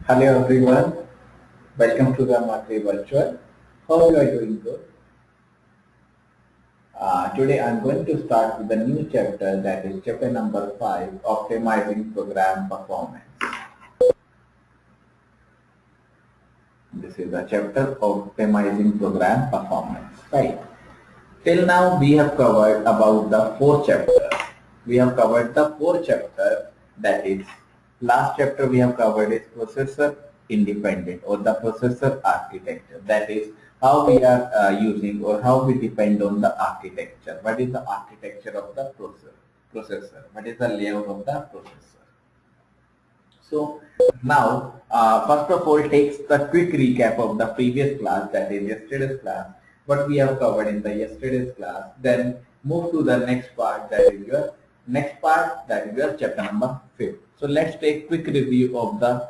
Hello everyone, welcome to the Matri Virtual. Hope you are doing good. Today I'm going to start with a new chapter, that is chapter number 5, Optimizing Program Performance. This is the chapter of Optimizing Program Performance, right? Till now we have covered about the 4 chapters. We have covered the 4 chapters, that is last chapter we have covered is processor independent or the processor architecture, that is how we are using or how we depend on the architecture. What is the architecture of the processor? What is the layout of the processor? So now, first of all, takes the quick recap of the previous class, that is yesterday's class, what we have covered in the yesterday's class. Then move to the next part, that is your chapter number 5. So let's take quick review of the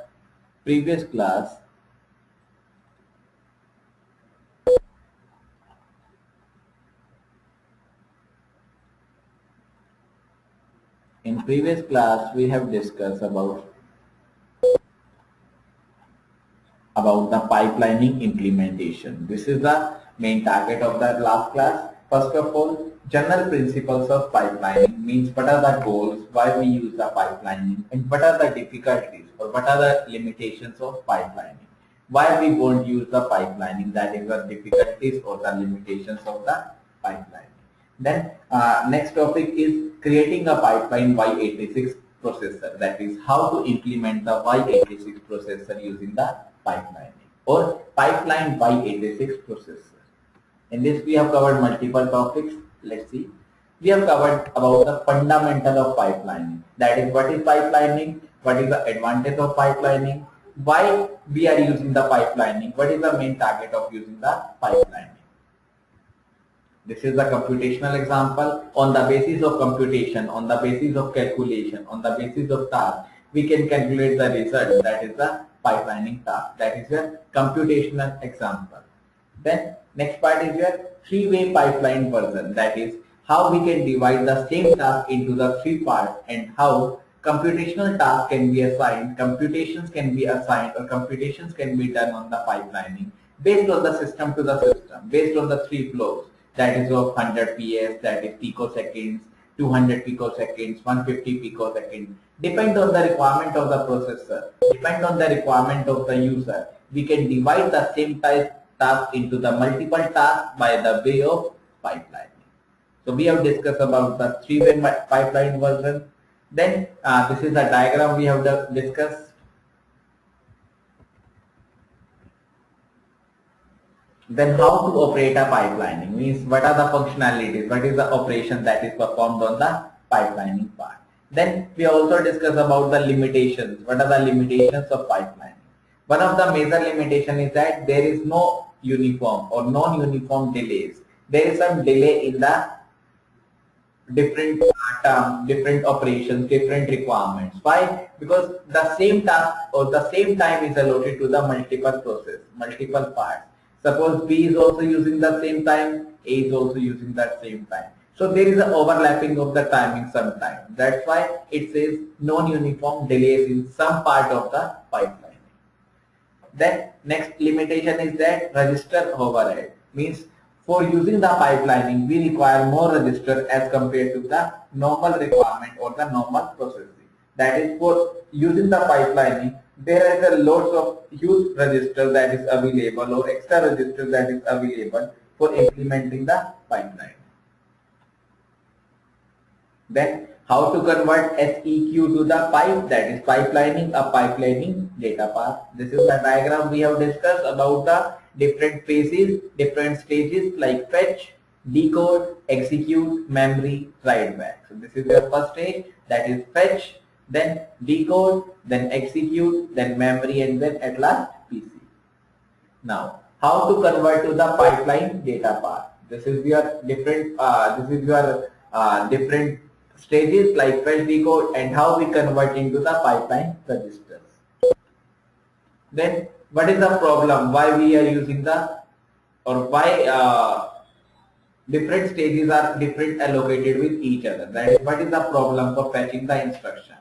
previous class. In previous class, we have discussed about the pipelining implementation. This is the main target of the last class. First of all, general principles of pipelining means what are the goals, why we use the pipelining, and what are the difficulties or what are the limitations of pipelining. Why we won't use the pipelining, that is the difficulties or the limitations of the pipelining. Then next topic is creating a pipeline y86 processor, that is how to implement the y86 processor using the pipelining or pipeline y86 processor. In this we have covered multiple topics. Let's see. We have covered about the fundamental of pipelining, that is what is pipelining, what is the advantage of pipelining, why we are using the pipelining, what is the main target of using the pipelining. This is the computational example. On the basis of computation, on the basis of calculation, on the basis of task, we can calculate the result, that is the pipelining task. That is your computational example. Then next part is your three-way pipeline version, that is how we can divide the same task into the 3 parts and how computational tasks can be assigned, computations can be assigned, or computations can be done on the pipelining based on the system to the system, based on the 3 flows, that is of 100 PS, that is picoseconds, 200 picoseconds, 150 picoseconds. Depend on the requirement of the processor, depend on the requirement of the user. We can divide the same task into the multiple tasks by the way of pipelining. So we have discussed about the 3-way pipeline version. Then this is a diagram we have discussed. Then how to operate a pipelining means what are the functionalities, what is the operation that is performed on the pipelining part. Then we also discuss about the limitations, what are the limitations of pipelining. One of the major limitation is that there is no uniform or non-uniform delays. There is some delay in the different different operations, different requirements. Why? Because the same task or the same time is allotted to the multiple process, multiple parts. Suppose B is also using the same time, A is also using that same time. So there is an overlapping of the timing sometimes. That's why it says non-uniform delays in some part of the pipeline. Then next limitation is that register overhead, means for using the pipelining we require more register as compared to the normal requirement or the normal processing. That is, for using the pipelining there is a lots of huge register that is available or extra register that is available for implementing the pipeline. Then how to convert SEQ to the pipe, that is pipelining a pipelining data path. This is the diagram we have discussed about the different phases, different stages like fetch, decode, execute, memory, write back. So this is your first stage, that is fetch, then decode, then execute, then memory, and then at last PC. Now how to convert to the pipeline data path. This is your different different stages like fetch, decode, and how we convert into the pipeline registers. Then what is the problem, why we are using the, or why different stages are different allocated with each other. That is, what is the problem for fetching the instruction,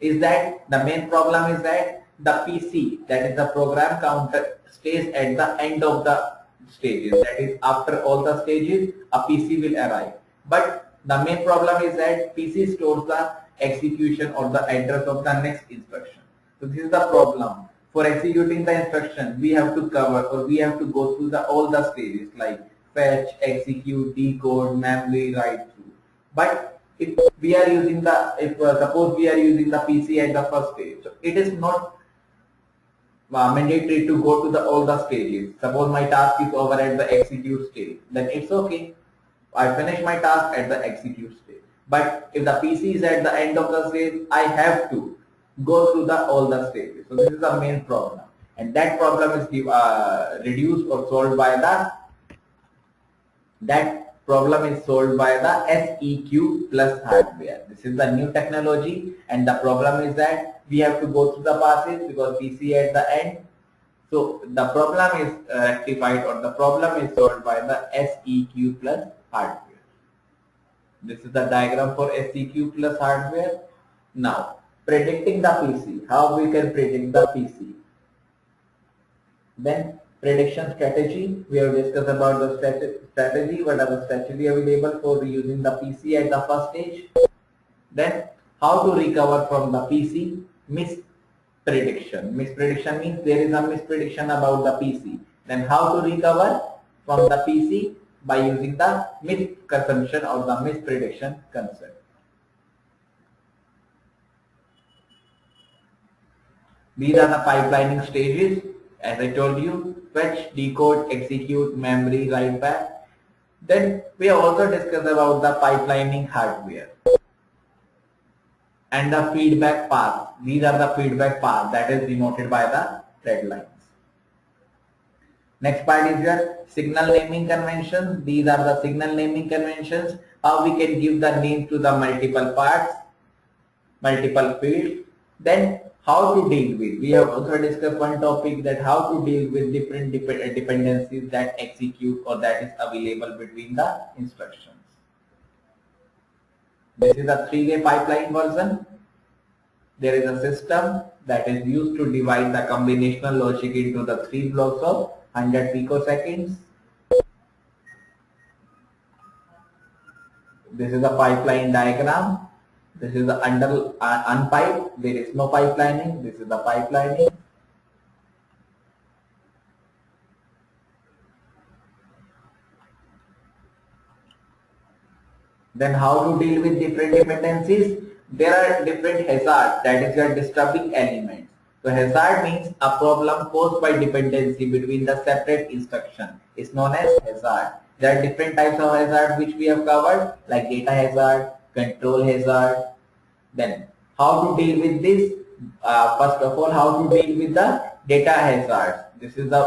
is that the main problem is that the PC, that is the program counter, stays at the end of the stages. That is, after all the stages, a PC will arrive. But the main problem is that PC stores the execution or the address of the next instruction. So this is the problem. For executing the instruction, we have to cover or we have to go through all the stages like fetch, execute, decode, memory, write through. But if we are using the, if suppose we are using the PC at the first stage, so it is not mandatory to go to all the stages. Suppose my task is over at the execute stage, then it's okay. I finish my task at the execute stage. But if the PC is at the end of the stage, I have to go through all the stages. So this is the main problem, and that problem is reduced or solved by the that problem is solved by the SEQ plus hardware. This is the new technology, and the problem is that we have to go through the passes because PC at the end. So the problem is rectified or the problem is solved by the SEQ plus hardware. This is the diagram for SEQ plus hardware. Now, predicting the PC. How we can predict the PC? Then prediction strategy. We have discussed about the strategy. What are the strategy available for using the PC at the first stage? Then how to recover from the PC misprediction. Misprediction means there is a misprediction about the PC. Then how to recover from the PC by using the misconception or the misprediction concept. These are the pipelining stages. As I told you, fetch, decode, execute, memory, write back. Then we have also discussed about the pipelining hardware and the feedback path. These are the feedback path that is denoted by the red lines. Next part is your signal naming conventions. These are the signal naming conventions. How we can give the name to the multiple parts, multiple fields. Then how to deal with. We have also discussed one topic, that how to deal with different dependencies that execute or that is available between the instructions. This is a three-way pipeline version. There is a system that is used to divide the combinational logic into the three blocks of 100 picoseconds. This is a pipeline diagram. This is the unpiped. There is no pipelining. This is the pipelining. Then how to deal with different dependencies? There are different hazards, that is your disturbing elements. So hazard means a problem caused by dependency between the separate instruction is known as hazard. There are different types of hazard which we have covered, like data hazard, control hazard. Then how to deal with this? First of all, how to deal with the data hazards. This is the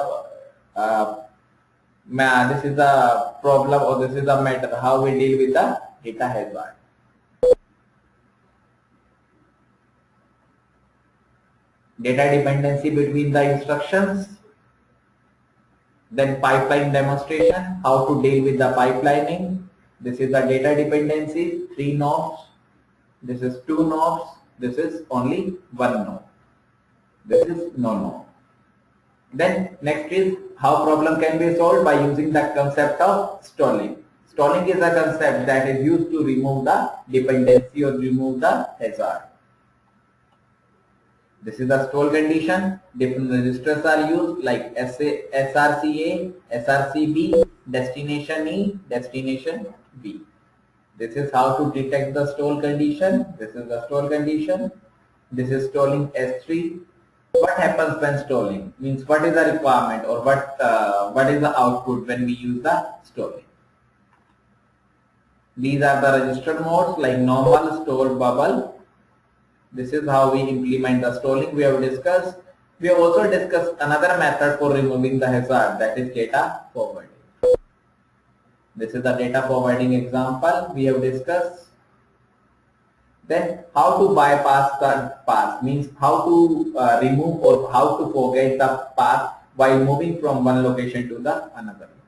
problem, or this is the matter how we deal with the data hazard. Data dependency between the instructions. Then pipeline demonstration, how to deal with the pipelining. This is the data dependency, 3 knobs. This is 2 knobs. This is only 1 knob. This is no knob. Then next is how problem can be solved by using the concept of stalling. Stalling is a concept that is used to remove the dependency or remove the hazard. This is the stall condition. Different registers are used like SRCA, SRCB, destination E, destination B. This is how to detect the stall condition. This is the stall condition. This is stalling S3. What happens when stalling? Means what is the requirement, or what is the output when we use the stalling? These are the register modes like normal, stall, bubble. This is how we implement the stalling we have discussed. We have also discussed another method for removing the hazard, that is data forwarding. This is the data forwarding example we have discussed. Then how to bypass the path, means how to remove or how to forget the path while moving from one location to the another location.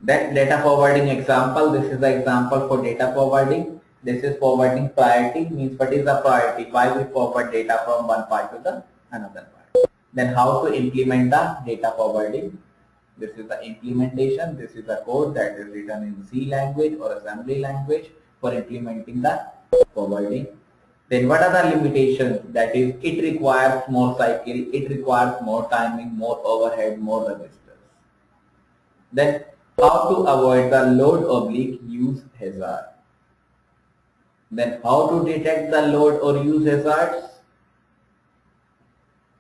Then data forwarding example, this is the example for data forwarding. This is forwarding priority, means what is the priority, why we forward data from one part to the another part. Then how to implement the data forwarding. This is the implementation, this is the code that is written in C language or assembly language for implementing the forwarding. Then what are the limitations, that is it requires more cycle, it requires more timing, more overhead, more registers. Then how to avoid the load/use hazard. Then how to detect the load or use hazards.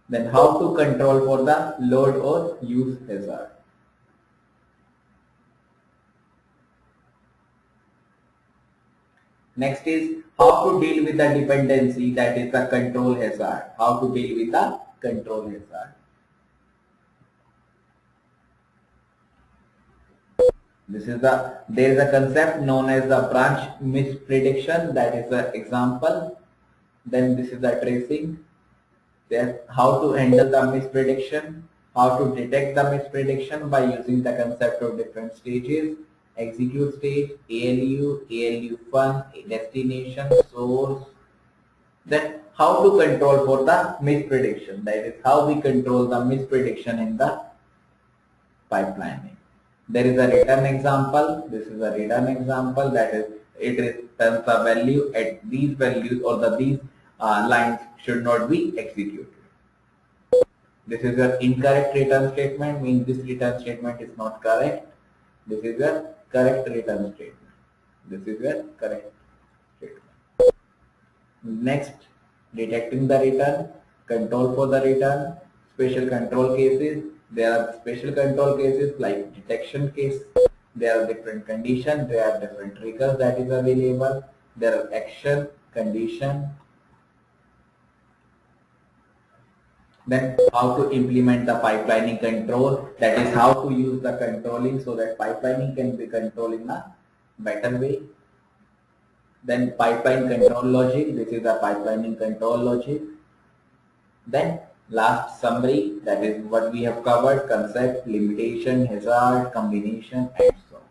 Then how to control for the load or use hazard. Next is how to deal with the dependency, that is the control hazard. How to deal with the control hazard. There is a concept known as the branch misprediction, that is the example. Then this is the tracing. Then how to handle the misprediction, how to detect the misprediction by using the concept of different stages: execute stage, ALU, ALU fun, destination, source. Then how to control for the misprediction, that is how we control the misprediction in the pipelining. There is a return example. This is a return example, that is it returns the value at these values, or these lines should not be executed. This is your incorrect return statement, means this return statement is not correct. This is your correct return statement. This is your correct statement. Next, detecting the return, control for the return, special control cases. There are special control cases like detection case. There are different conditions, there are different triggers that is available. There are action, condition. Then how to implement the pipelining control, that is how to use the controlling so that pipelining can be controlled in a better way. Then pipeline control logic, this is the pipelining control logic. Then last summary, that is what we have covered: concept, limitation, hazard, combination, and so on.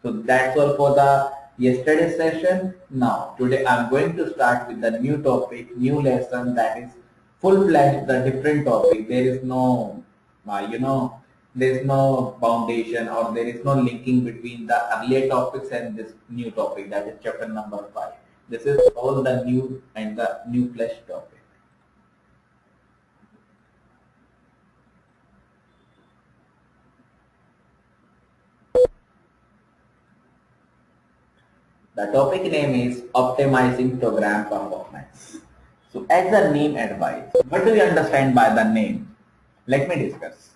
So that's all for the yesterday session. Now today I'm going to start with the new topic, new lesson, that is full-fledged the different topic. There is no there is no foundation, or there is no linking between the earlier topics and this new topic, that is chapter number 5. This is all the new and the new fledged topic. The topic name is optimizing program performance. So as the name advises, what do you understand by the name? Let me discuss.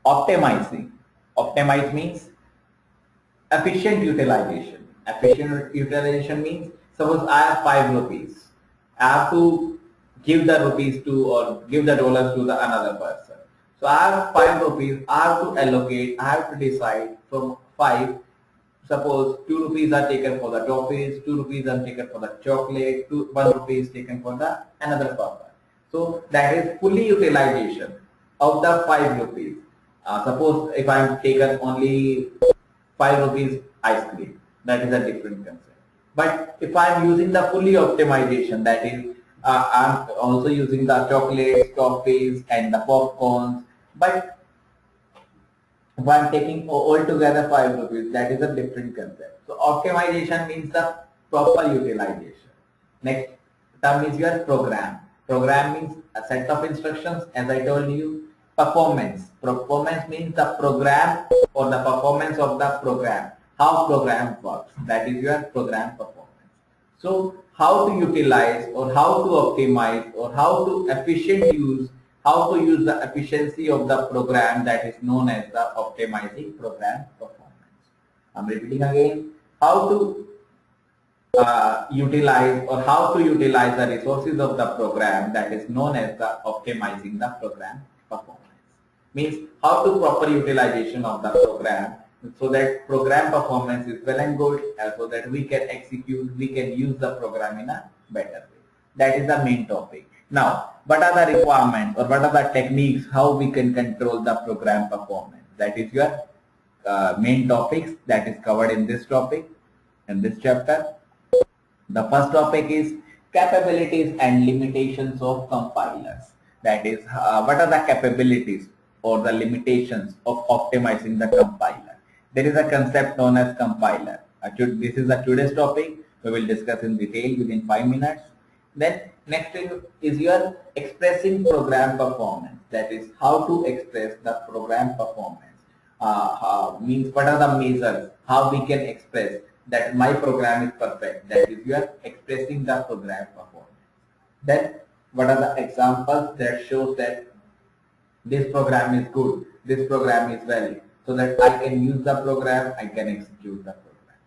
Optimizing. Optimize means efficient utilization. Efficient utilization means, suppose I have 5 rupees. I have to give the rupees to, or give the dollars to the another person. So I have 5 rupees. I have to allocate, I have to decide from 5. Suppose 2 rupees are taken for the toffees, 2 rupees are taken for the chocolate, 1 rupee is taken for the another purpose. So that is fully utilization of the 5 rupees. Suppose if I am taken only 5 rupees ice cream, that is a different concept. But if I am using the fully optimization, that is I am also using the chocolates, toffees, and the popcorns, but if I am taking altogether 5 rupees, that is a different concept. So optimization means the proper utilization. Next term is your program. Program means a set of instructions, as I told you. Performance. Performance means the program or the performance of the program. How program works. That is your program performance. So how to utilize, or how to optimize, or how to efficient use, how to use the efficiency of the program, that is known as the optimizing program performance. I'm repeating again. How to utilize, or how to utilize the resources of the program, that is known as the optimizing the program performance. Means how to proper utilization of the program so that program performance is well and good, so that we can execute, we can use the program in a better way. That is the main topic. Now, what are the requirements, or what are the techniques how we can control the program performance? That is your main topics that is covered in this topic, in this chapter. The first topic is capabilities and limitations of compilers. That is, what are the capabilities or the limitations of optimizing the compiler? There is a concept known as compiler. This is the today's topic. We will discuss in detail within 5 minutes. Then next is your expressing program performance. That is how to express the program performance. Means what are the measures, how we can express that my program is perfect, that is you are expressing the program performance. Then what are the examples that shows that this program is good, this program is valid, so that I can use the program, I can execute the program.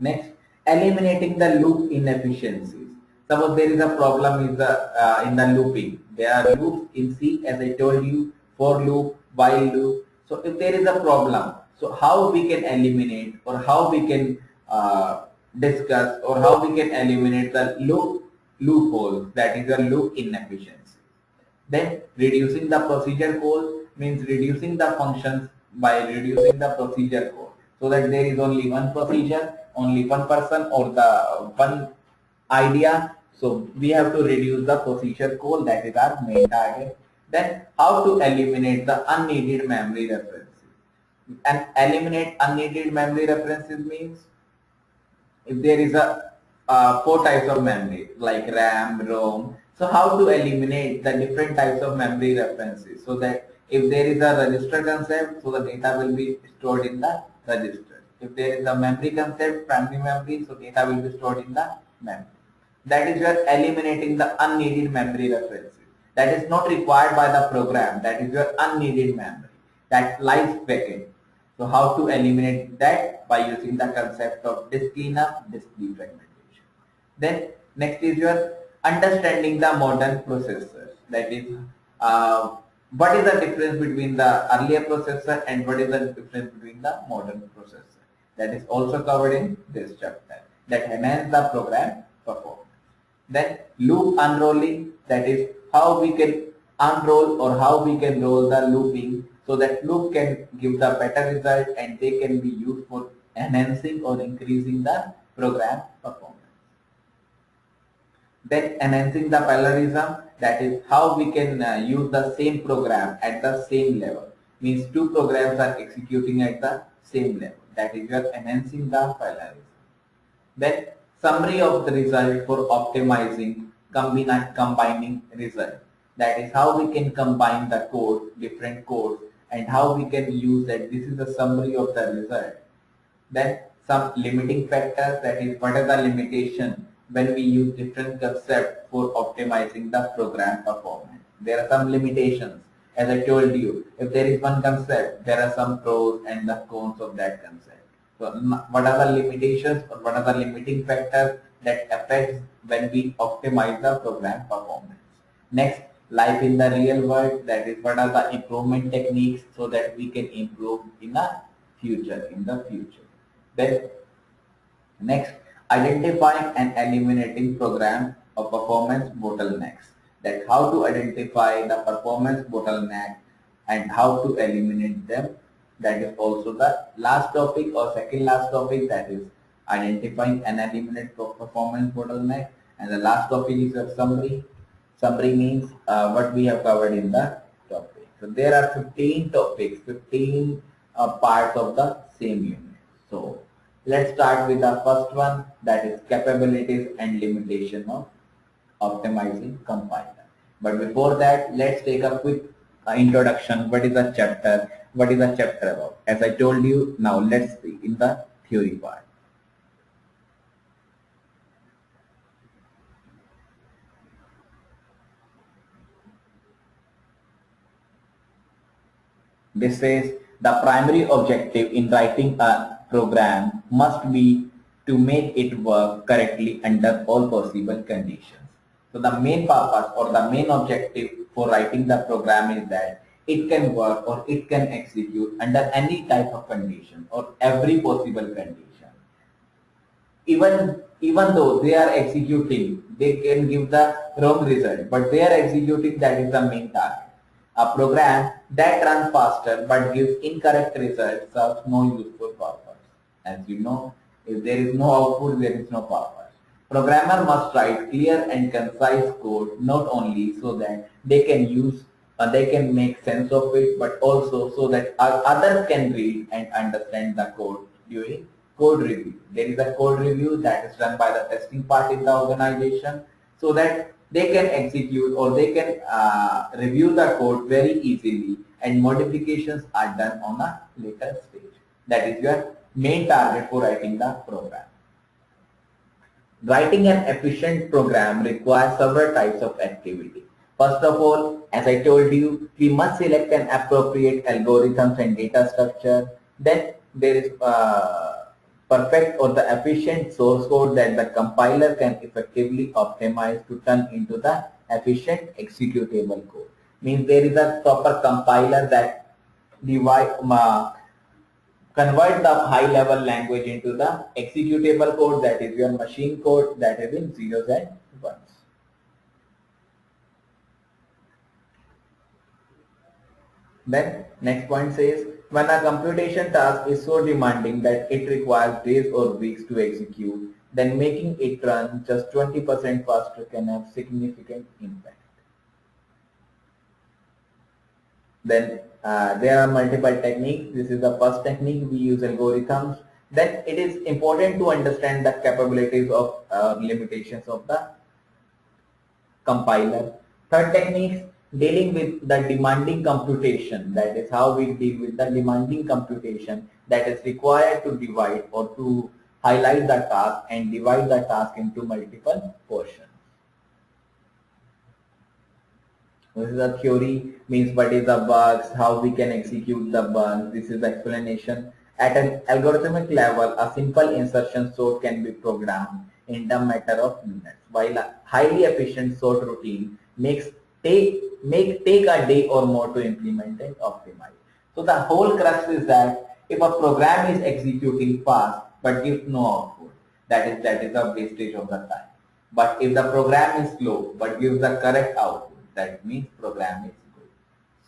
Next, eliminating the loop inefficiencies. Suppose there is a problem in the looping. There are loops in C, as I told you, for loop, while loop. So if there is a problem, so how we can eliminate, or how we can discuss, or how we can eliminate the loopholes, that is a loop inefficiency. Then reducing the procedure code means reducing the functions by reducing the procedure code, so that there is only one procedure, only one person, or the one idea. So we have to reduce the procedure code, that is our main target. Then how to eliminate the unneeded memory references. And eliminate unneeded memory references means if there is a 4 types of memory like RAM, ROM. So how to eliminate the different types of memory references, so that if there is a register concept, so the data will be stored in the register. If there is a memory concept, primary memory, so data will be stored in the memory. That is, you are eliminating the unneeded memory references. That is not required by the program. That is your unneeded memory that lies vacant. So how to eliminate that? By using the concept of disk cleanup, disk defragmentation. Then next is your understanding the modern processors. That is, what is the difference between the earlier processor and what is the difference between the modern processor? That is also covered in this chapter. That enhance the program performance. Then loop unrolling, that is how we can unroll or how we can roll the looping, so that loop can give the better result and they can be used for enhancing or increasing the program performance. Then enhancing the parallelism, that is how we can use the same program at the same level. Means two programs are executing at the same level. That is, you are enhancing the parallelism. Then summary of the result for optimizing combining result. That is how we can combine the code, different codes, and how we can use that. This is the summary of the result. Then some limiting factors, that is what are the limitation when we use different concepts for optimizing the program performance. There are some limitations. As I told you, if there is one concept, there are some pros and the cons of that concept. So what are the limitations or what are the limiting factors that affects when we optimize the program performance? Next, life in the real world, that is what are the improvement techniques so that we can improve in the future. Then next, identifying and eliminating program or performance bottlenecks. That how to identify the performance bottleneck and how to eliminate them. That is also the last topic or second last topic, that is identifying and eliminate performance bottleneck. And the last topic is a summary. Summary means what we have covered in the topic. So there are 15 topics, 15 parts of the same unit. So let's start with the first one, that is capabilities and limitation of optimizing compiler. But before that, let's take a quick introduction. What is the chapter? What is the chapter about? As I told you, now let's see in the theory part. This says the primary objective in writing a program must be to make it work correctly under all possible conditions. So the main purpose or the main objective for writing the program is that it can work or it can execute under any type of condition or every possible condition. Even though they are executing, they can give the wrong result, but they are executing, that is the main target. A program that runs faster but gives incorrect results serves no useful purpose. As you know, if there is no output, there is no purpose. Programmer must write clear and concise code not only so that they can make sense of it, but also so that others can read and understand the code during code review. There is a code review that is done by the testing part in the organization so that they can execute or they can review the code very easily, and modifications are done on a later stage. That is your main target for writing the program. Writing an efficient program requires several types of activity. First of all, as I told you, we must select an appropriate algorithms and data structure. Then there is perfect or the efficient source code that the compiler can effectively optimize to turn into the efficient executable code. Means there is a proper compiler that divide, convert the high level language into the executable code, that is your machine code that is in zeros and ones. Then next point says, when a computation task is so demanding that it requires days or weeks to execute, then making it run just 20% faster can have significant impact. Then there are multiple techniques. This is the first technique. We use algorithms. Then it is important to understand the capabilities of limitations of the compiler. Third technique, dealing with the demanding computation. That is how we deal with the demanding computation that is required to divide or to highlight the task and divide the task into multiple portions. This is a theory, means what is the bugs, how we can execute the bugs. This is the explanation. At an algorithmic level, a simple insertion sort can be programmed in the matter of minutes, while a highly efficient sort routine take a day or more to implement and optimize. So the whole crux is that if a program is executing fast but gives no output, that is a wastage of the time. But if the program is slow but gives the correct output, that means program is good.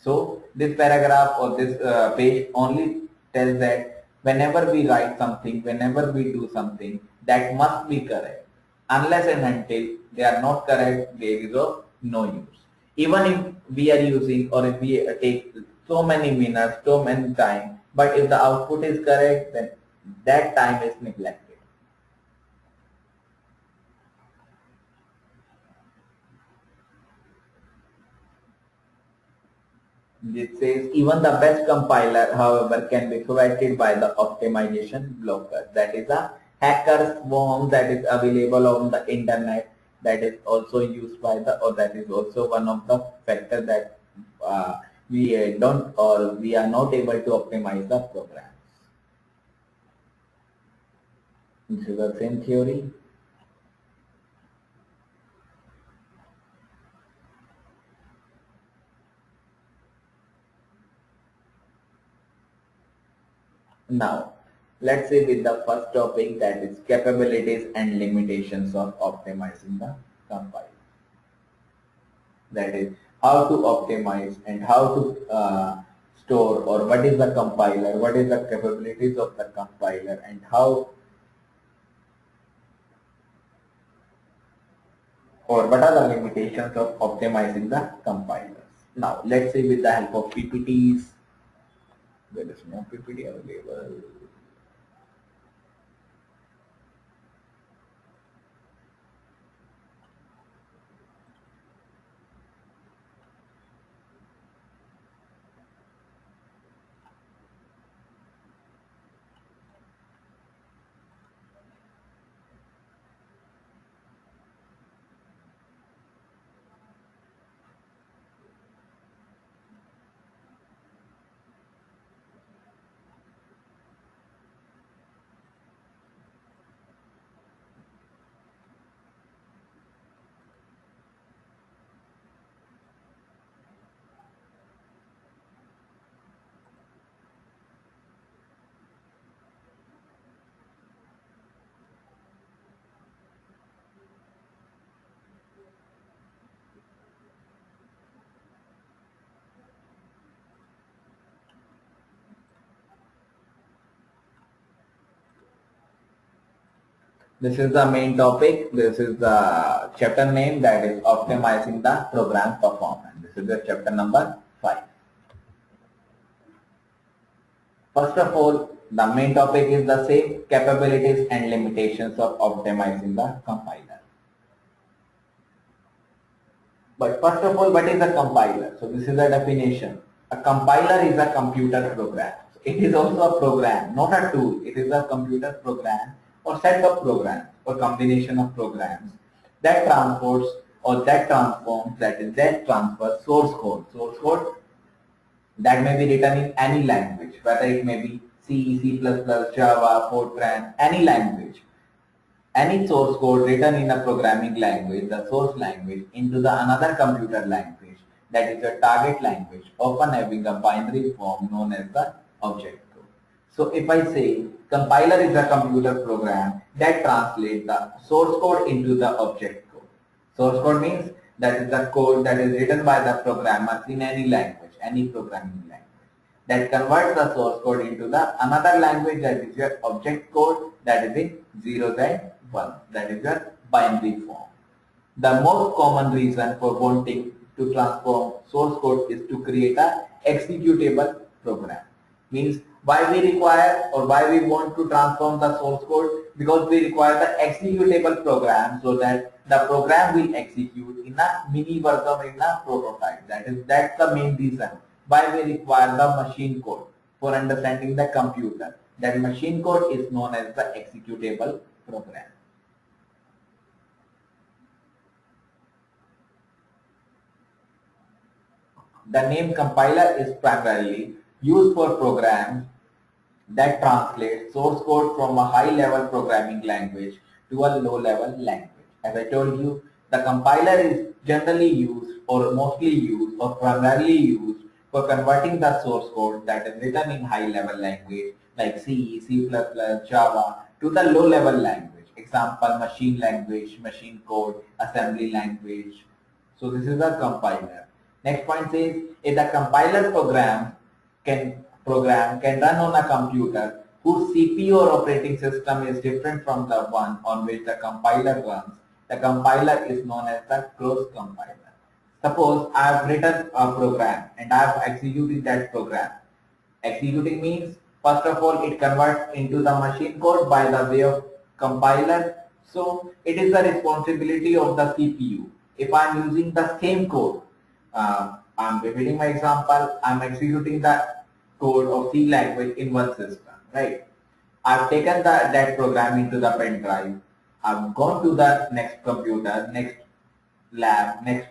So this paragraph or this page only tells that whenever we write something, whenever we do something, that must be correct. Unless and until they are not correct, there is of no use. Even if we are using or if we take so many minutes, so many time, but if the output is correct, then that time is neglected. It says even the best compiler, however, can be thwarted by the optimization blocker. That is a hacker swarm that is available on the internet. That is also used by the, or that is also one of the factors that we don't or we are not able to optimize the programs. This is the same theory. Now, let's say with the first topic, that is capabilities and limitations of optimizing the compiler. That is how to optimize and how to store, or what is the compiler, what is the capabilities of the compiler, and how or what are the limitations of optimizing the compilers. Now, let's say with the help of PPTs, there is no PPT available. This is the main topic. This is the chapter name, that is optimizing the program performance. This is the chapter number 5. First of all, the main topic is the same, capabilities and limitations of optimizing the compiler. But first of all, what is a compiler? So this is the definition. A compiler is a computer program. So it is also a program, not a tool. It is a computer program or set of programs or combination of programs that transports or that transforms, that is that transfers source code. Source code that may be written in any language, whether it may be C, C++, Java, Fortran, any language. Any source code written in a programming language, the source language, into the another computer language, that is a target language, often having a binary form known as the object code. So if I say compiler is a computer program that translates the source code into the object code. Source code means that is the code that is written by the programmers in any language, any programming language, that converts the source code into the another language, that is your object code, that is in zeros and ones, that is your binary form. The most common reason for wanting to transform source code is to create a executable program. Means why we require or why we want to transform the source code? Because we require the executable program so that the program will execute in a mini version, in a prototype. That's the main reason why we require the machine code for understanding the computer. That machine code is known as the executable program. The name compiler is primarily used for programs that translate source code from a high-level programming language to a low-level language. As I told you, the compiler is generally used or mostly used or primarily used for converting the source code that is written in high-level language like C, C++, Java to the low-level language. Example, machine language, machine code, assembly language. So this is a compiler. Next point says, if the compiler program can run on a computer whose CPU or operating system is different from the one on which the compiler runs, the compiler is known as the cross compiler. Suppose I have written a program and I have executed that program. Executing means, first of all, it converts into the machine code by the way of compiler. So it is the responsibility of the CPU. If I am using the same code, I'm repeating my example, I'm executing the code of C language in one system, right? I've taken that program into the pen drive. I've gone to the next computer, next lab, next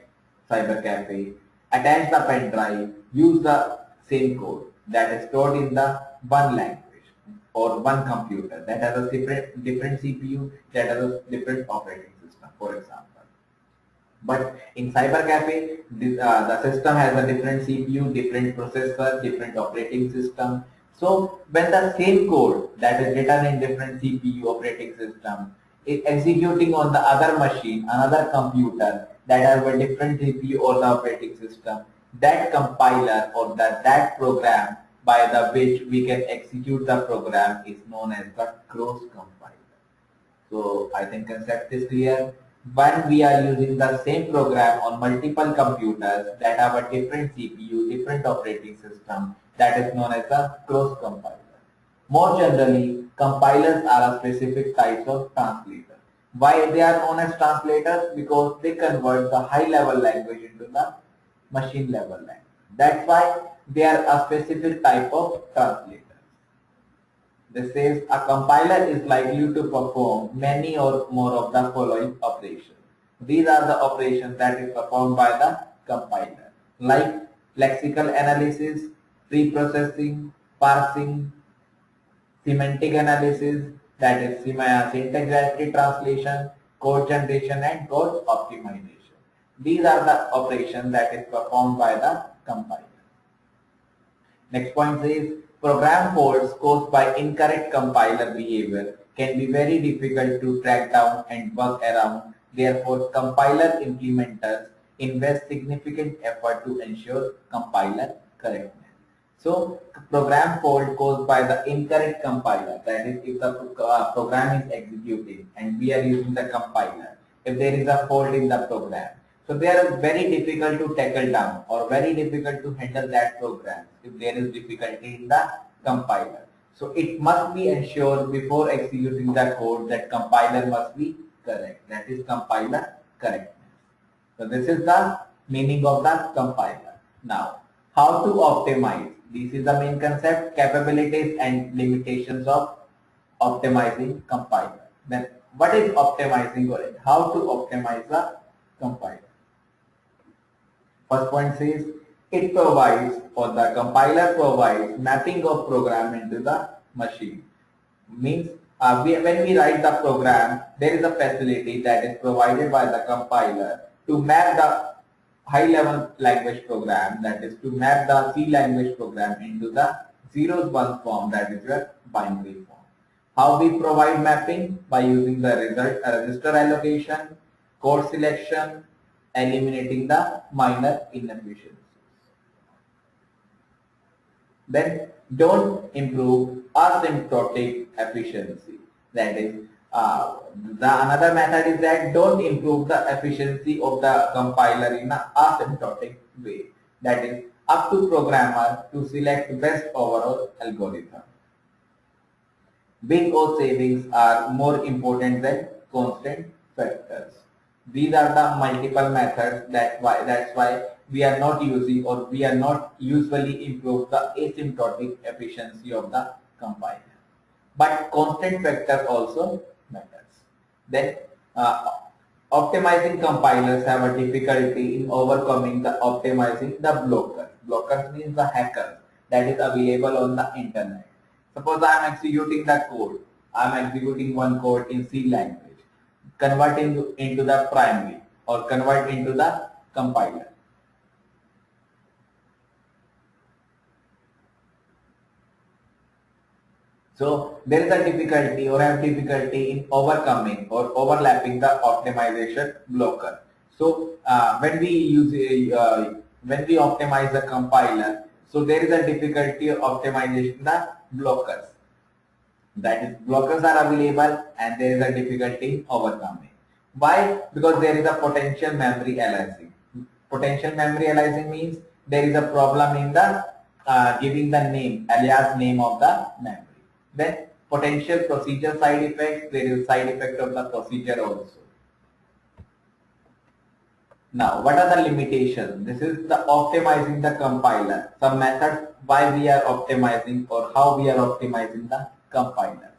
cyber cafe, attach the pen drive, use the same code that is stored in the one language or one computer that has a different CPU, that has a different operating system, for example. But in cyber cafe, the system has a different CPU, different processor, different operating system. So when the same code that is written in different CPU operating system is executing on the other machine, another computer that has a different CPU or the operating system, that compiler or that program by the which we can execute the program is known as the cross compiler. So I think concept is clear. When we are using the same program on multiple computers that have a different CPU, different operating system, that is known as a cross compiler. More generally, compilers are a specific types of translators. Why they are known as translators? Because they convert the high level language into the machine level language. That's why they are a specific type of translator. This says a compiler is likely to perform many or more of the following operations. These are the operations that is performed by the compiler, like lexical analysis, pre-processing, parsing, semantic analysis, that is syntax translation, code generation, and code optimization. These are the operations that is performed by the compiler. Next point says, program faults caused by incorrect compiler behavior can be very difficult to track down and work around. Therefore, compiler implementers invest significant effort to ensure compiler correctness. So program fault caused by the incorrect compiler, that is if the program is executing and we are using the compiler, if there is a fault in the program, so they are very difficult to tackle down or very difficult to handle that program if there is difficulty in the compiler. So it must be ensured before executing the code that compiler must be correct, that is compiler correctness. So this is the meaning of the compiler. Now, how to optimize? This is the main concept, capabilities and limitations of optimizing compiler. Then what is optimizing or how to optimize the compiler? First point says it provides or the compiler provides mapping of program into the machine. Means when we write the program, there is a facility that is provided by the compiler to map the high level language program, that is to map the C language program into the zeros ones form, that is your binary form. How we provide mapping? By using the register allocation, code selection, eliminating the minor inefficiencies. Then don't improve asymptotic efficiency. That is, the another method is that don't improve the efficiency of the compiler in an asymptotic way. That is up to programmer to select best overall algorithm. Big O savings are more important than constant factors. These are the multiple methods that's why we are not using or we are not usually improve the asymptotic efficiency of the compiler. But constant factor also matters. Then optimizing compilers have a difficulty in overcoming the optimizing the blockers. Blockers means the hackers that is available on the internet. Suppose I am executing the code. I am executing one code in C language, converting into the primary or convert into the compiler. So there is a difficulty or have difficulty in overcoming or overlapping the optimization blocker. So when we optimize the compiler, so there is a difficulty of optimization the blockers. That is, blockers are available and there is a difficulty in overcoming. Why? Because there is a potential memory aliasing. Potential memory aliasing means there is a problem in the giving the name, alias name of the memory. Then potential procedure side effects, there is side effect of the procedure also. Now, what are the limitations? This is the optimizing the compiler. Some methods why we are optimizing or how we are optimizing the compiler.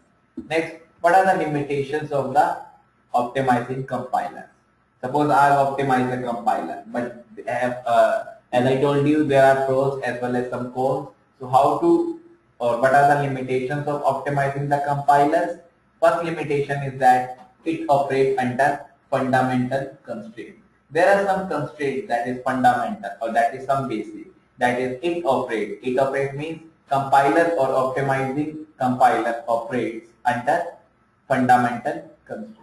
Next, what are the limitations of the optimizing compiler? Suppose I have optimized the compiler, but as I told you, there are pros as well as some cons. So how to or what are the limitations of optimizing the compilers? First limitation is that it operates under fundamental constraints. There are some constraints that is fundamental or that is some basic. That is it operates. It operates means compiler or optimizing compiler operates under fundamental constraints.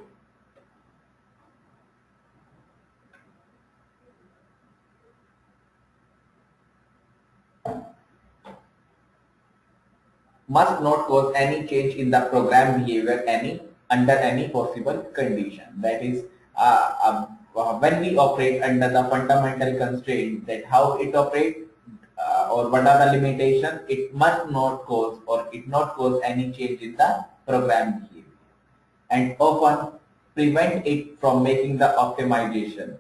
Must not cause any change in the program behavior under any possible condition. That is, when we operate under the fundamental constraint, that how it operates or what are the limitations, it must not cause or it not cause any change in the program behavior, and often prevent it from making the optimization,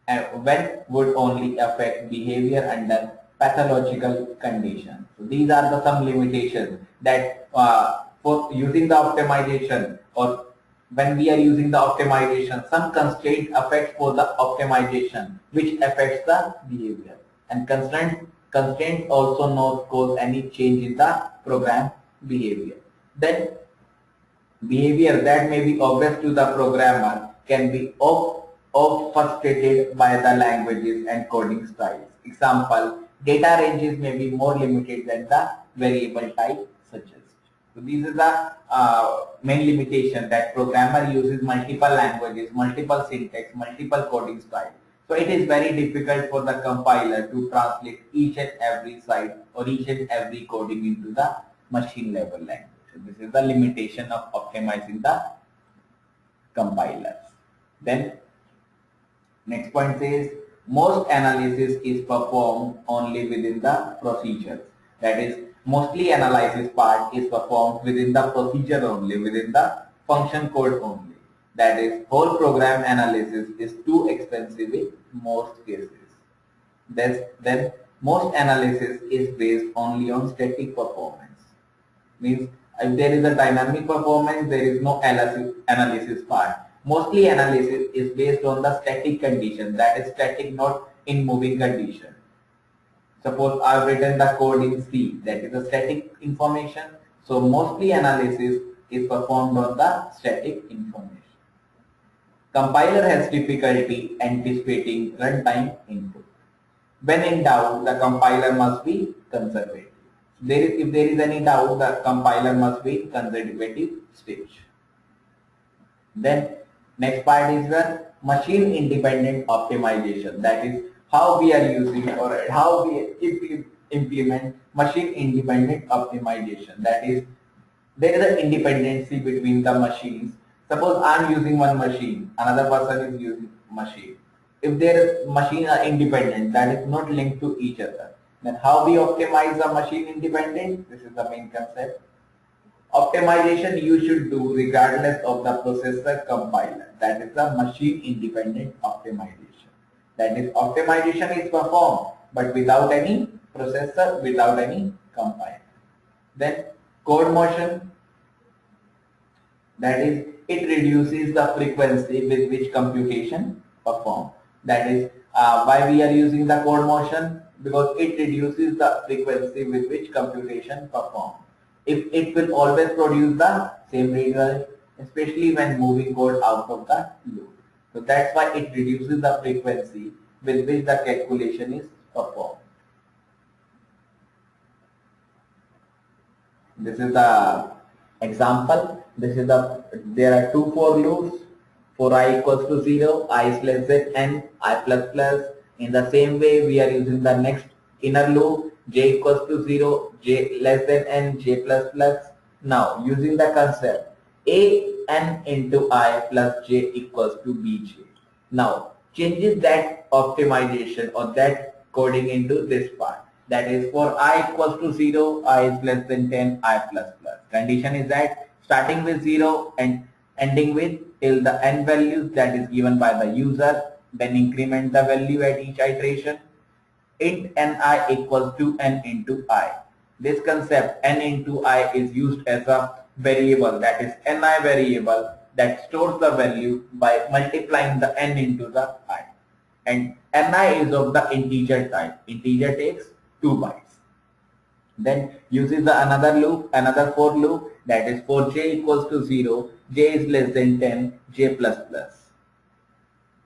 and when would only affect behavior under pathological conditions. So these are the some limitations that for using the optimization or when we are using the optimization, some constraint affects for the optimization which affects the behavior, and constraint also not cause any change in the program behavior. Then behavior that may be obvious to the programmer can be obfuscated by the languages and coding styles. Example, data ranges may be more limited than the variable type suggest. So these are the main limitation that programmer uses multiple languages, multiple syntax, multiple coding styles. So it is very difficult for the compiler to translate each and every site or each and every coding into the machine level language. So this is the limitation of optimizing the compilers. Then next point says most analysis is performed only within the procedures. That is, mostly analysis part is performed within the procedure only, within the function code only. That is, whole program analysis is too expensive in most cases. Then most analysis is based only on static performance. Means if there is a dynamic performance, there is no analysis part. Mostly analysis is based on the static condition, that is static, not in moving condition. Suppose I've written the code in C, that is a static information. So mostly analysis is performed on the static information. Compiler has difficulty anticipating runtime input. When in doubt, the compiler must be conservative. If there is any doubt, the compiler must be conservative stage. Then next part is the machine independent optimization. That is how we are using or how we implement machine independent optimization. That is, there is an independency between the machines. Suppose I am using one machine, another person is using machine. If their machines are independent, that is not linked to each other, then how we optimize the machine independent? This is the main concept. Optimization you should do regardless of the processor compiler. That is the machine independent optimization. That is, optimization is performed but without any processor, without any compiler. Then code motion, that is, it reduces the frequency with which computation performed. That is why we are using the code motion, because it reduces the frequency with which computation performed. If it will always produce the same result, especially when moving code out of the loop. So that's why it reduces the frequency with which the calculation is performed. This is the example. There are two for loops. For I equals to 0, I is less than n, I plus plus. In the same way, we are using the next inner loop, j equals to 0, j less than n, j plus plus. Now, using the concept, a n into I plus j equals to bj. Now, changes that optimization or that coding into this part. That is, for I equals to 0, I is less than 10, I plus plus. Condition is that starting with 0 and ending with till the n values that is given by the user, then increment the value at each iteration. Int ni equals to n into I. This concept n into I is used as a variable, that is ni variable that stores the value by multiplying the n into the I. And ni is of the integer type. Integer takes 2 bytes. Then uses the another loop, another for loop, that is for j equals to 0, j is less than 10, j plus plus.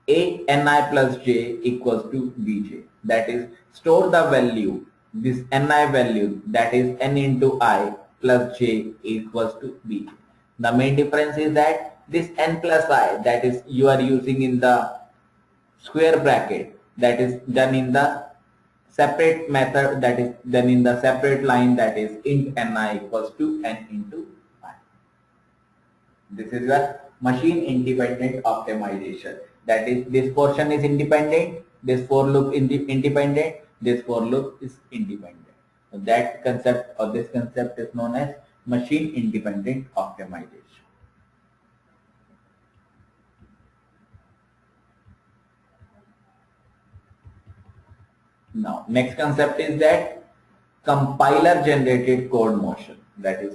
A ni plus j equals to bj. That is, store the value, this ni value, that is n into I plus j equals to bj. The main difference is that this n plus I, that is you are using in the square bracket, that is done in the separate method, that is done in the separate line, that is int ni equals to n into I. This is the machine independent optimization. That is, this portion is independent, this for loop is independent, this for loop is independent. So that concept or this concept is known as machine independent optimization. Now, next concept is that compiler generated code motion. That is,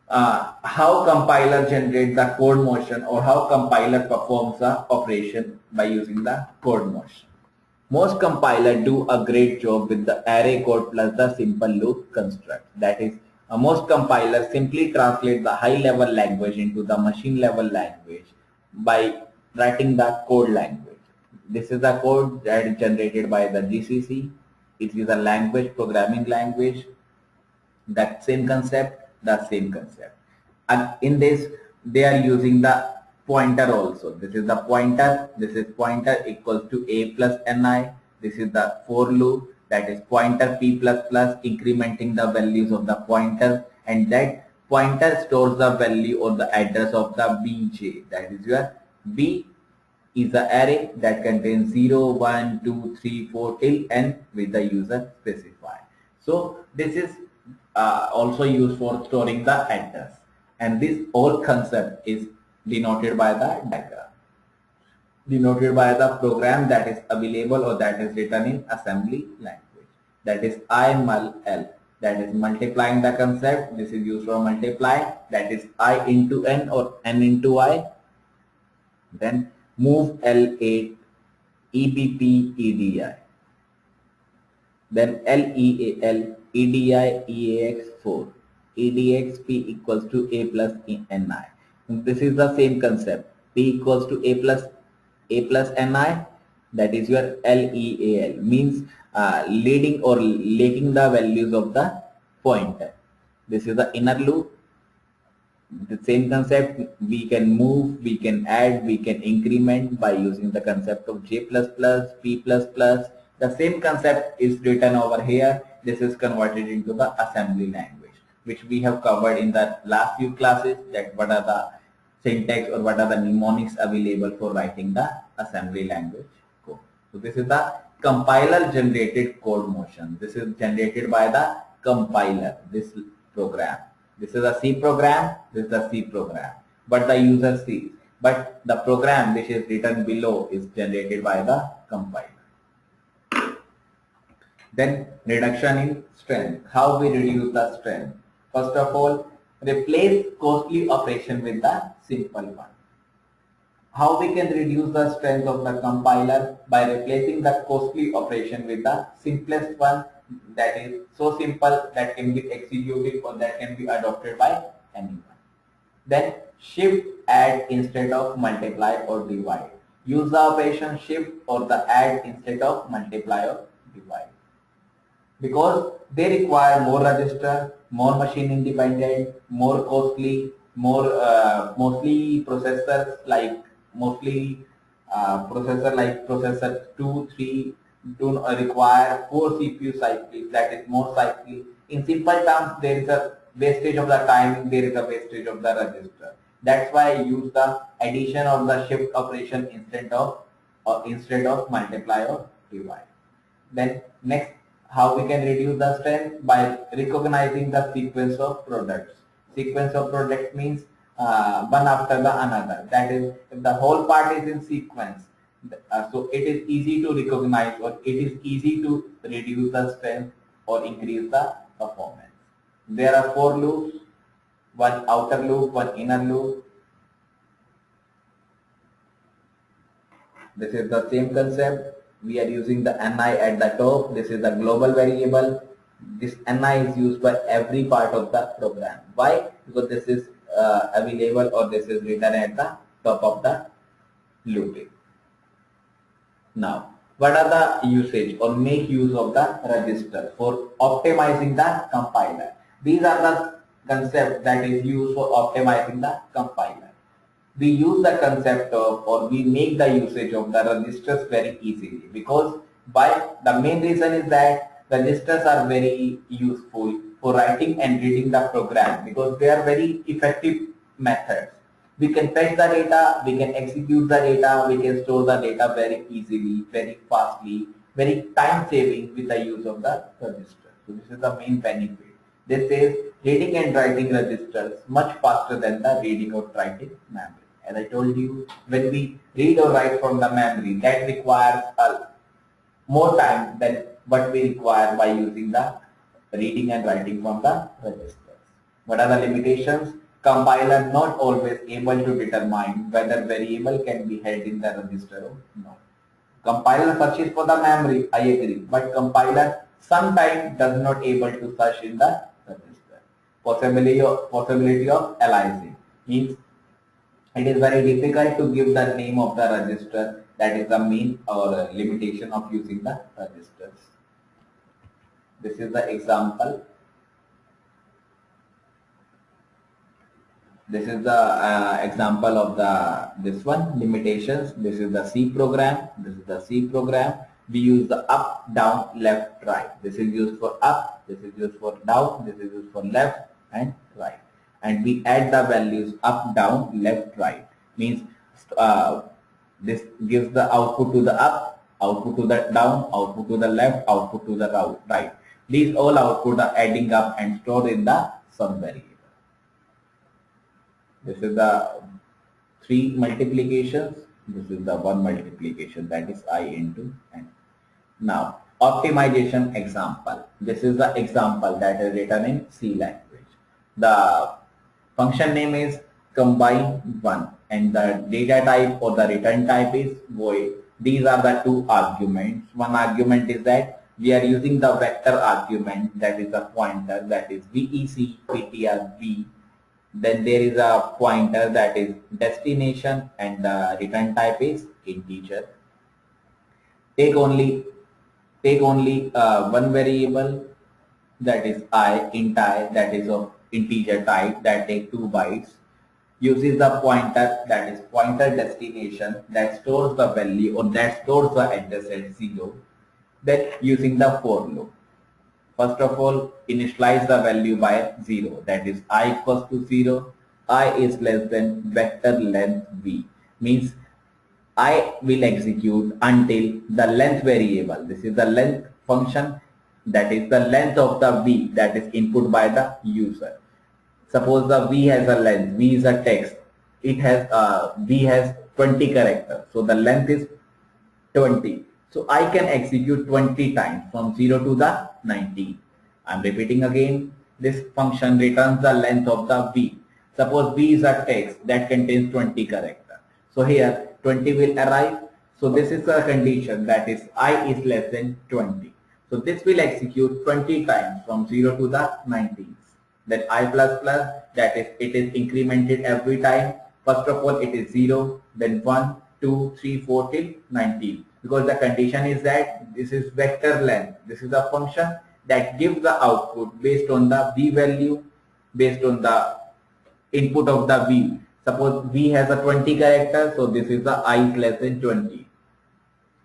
how compiler generates the code motion or how compiler performs the operation by using the code motion. Most compilers do a great job with the array code plus the simple loop construct. That is, most compilers simply translate the high level language into the machine level language by writing the code language. This is the code that is generated by the GCC. It is a language, programming language. That same concept, the same concept. And in this, they are using the pointer also. This is the pointer. This is pointer equals to a plus ni. This is the for loop, that is pointer p plus plus, incrementing the values of the pointer, and that pointer stores the value or the address of the bj. That is your b is the array that contains 0, 1, 2, 3, 4 till n with the user specify. So this is also used for storing the address, and this whole concept is denoted by the diagram, denoted by the program that is available or that is written in assembly language. That is I-mul-l, that is multiplying the concept. This is used for multiply, that is I into n or n into I. Then move L8 EBP EDI. Then LEAL EDI EAX4 EDXP equals to A plus NI. This is the same concept. P equals to A plus NI, that is your LEAL, means leading or laking the values of the pointer. This is the inner loop. The same concept, we can move, we can add, we can increment by using the concept of J++, P++. The same concept is written over here. This is converted into the assembly language, which we have covered in the last few classes, that what are the syntax or what are the mnemonics available for writing the assembly language code. So this is the compiler generated code motion. This is generated by the compiler, this program. This is a C program, this is a C program, but the user sees. But the program which is written below is generated by the compiler. Then reduction in strength. How we reduce the strength? First of all, replace costly operation with the simple one. How we can reduce the strength of the compiler? By replacing the costly operation with the simplest one, that is so simple that can be executed or that can be adopted by anyone. Then shift add instead of multiply or divide. Use the operation shift or the add instead of multiply or divide, because they require more register, more machine independent, more costly, more mostly processors like processor 2, 3 do require 4 CPU cycles, that is more cycles. In simple terms, there is a wastage of the time, there is a wastage of the register. That's why I use the addition or the shift operation instead of multiply or divide. Then next, how we can reduce the strength? By recognizing the sequence of products. Sequence of products means one after the another. That is, if the whole part is in sequence, so it is easy to recognize or it is easy to reduce the strength or increase the performance. There are 4 loops, one outer loop, one inner loop. This is the same concept. We are using the ni at the top. This is the global variable. This ni is used by every part of the program. Why? Because this is available or this is written at the top of the looping. Now, what are the usage or make use of the register for optimizing the compiler? These are the concept that is used for optimizing the compiler. We use the concept of, or we make the usage of the registers very easily, because the main reason is that registers are very useful for writing and reading the program, because they are very effective methods. We can fetch the data, we can execute the data, we can store the data very easily, very fastly, very time saving with the use of the register. So this is the main benefit. This is reading and writing registers much faster than the reading or writing memory. As I told you, when we read or write from the memory, that requires more time than what we require by using the reading and writing from the registers. What are the limitations? Compiler not always able to determine whether variable can be held in the register or not. Compiler searches for the memory, I agree, but compiler sometimes does not able to search in the register. Possibility of aliasing means it is very difficult to give the name of the register. That is the main or limitation of using the registers. This is the example. This is the example of the this one limitations. This is the C program. This is the C program. We use the up, down, left, right. This is used for up. This is used for down. This is used for left and right. And we add the values up, down, left, right. Means this gives the output to the up, output to the down, output to the left, output to the right. These all output are adding up and stored in the sum variable. This is the 3 multiplications. This is the 1 multiplication, that is I into n. Now, optimization example. This is the example that is written in C language. The function name is combine1 and the data type or the return type is void. These are the 2 arguments. One argument is that we are using the vector argument, that is a pointer, that is VEC ptr v. Then there is a pointer, that is destination, and the return type is integer. Take only one variable, that is int I, that is of integer type, that take 2 bytes. Uses the pointer, that is pointer destination, that stores the value or that stores the address at 0. Then using the for loop. First of all, initialize the value by 0, that is I equals to 0, I is less than vector length v, means I will execute until the length variable, this is the length function, that is the length of the v, that is input by the user. Suppose the v has a length, v is a text, it has v has 20 characters, so the length is 20. So I can execute 20 times from 0 to the 19. I'm repeating again. This function returns the length of the v. Suppose v is a text that contains 20 characters. So here 20 will arrive. So this is a condition, that is I is less than 20. So this will execute 20 times from 0 to the 19. Then I plus plus, that is it is incremented every time. First of all it is 0, then 1, 2, 3, 4 till 19. Because the condition is that this is vector length. This is a function that gives the output based on the v value, based on the input of the v. Suppose v has a 20 characters, so this is the I is less than 20.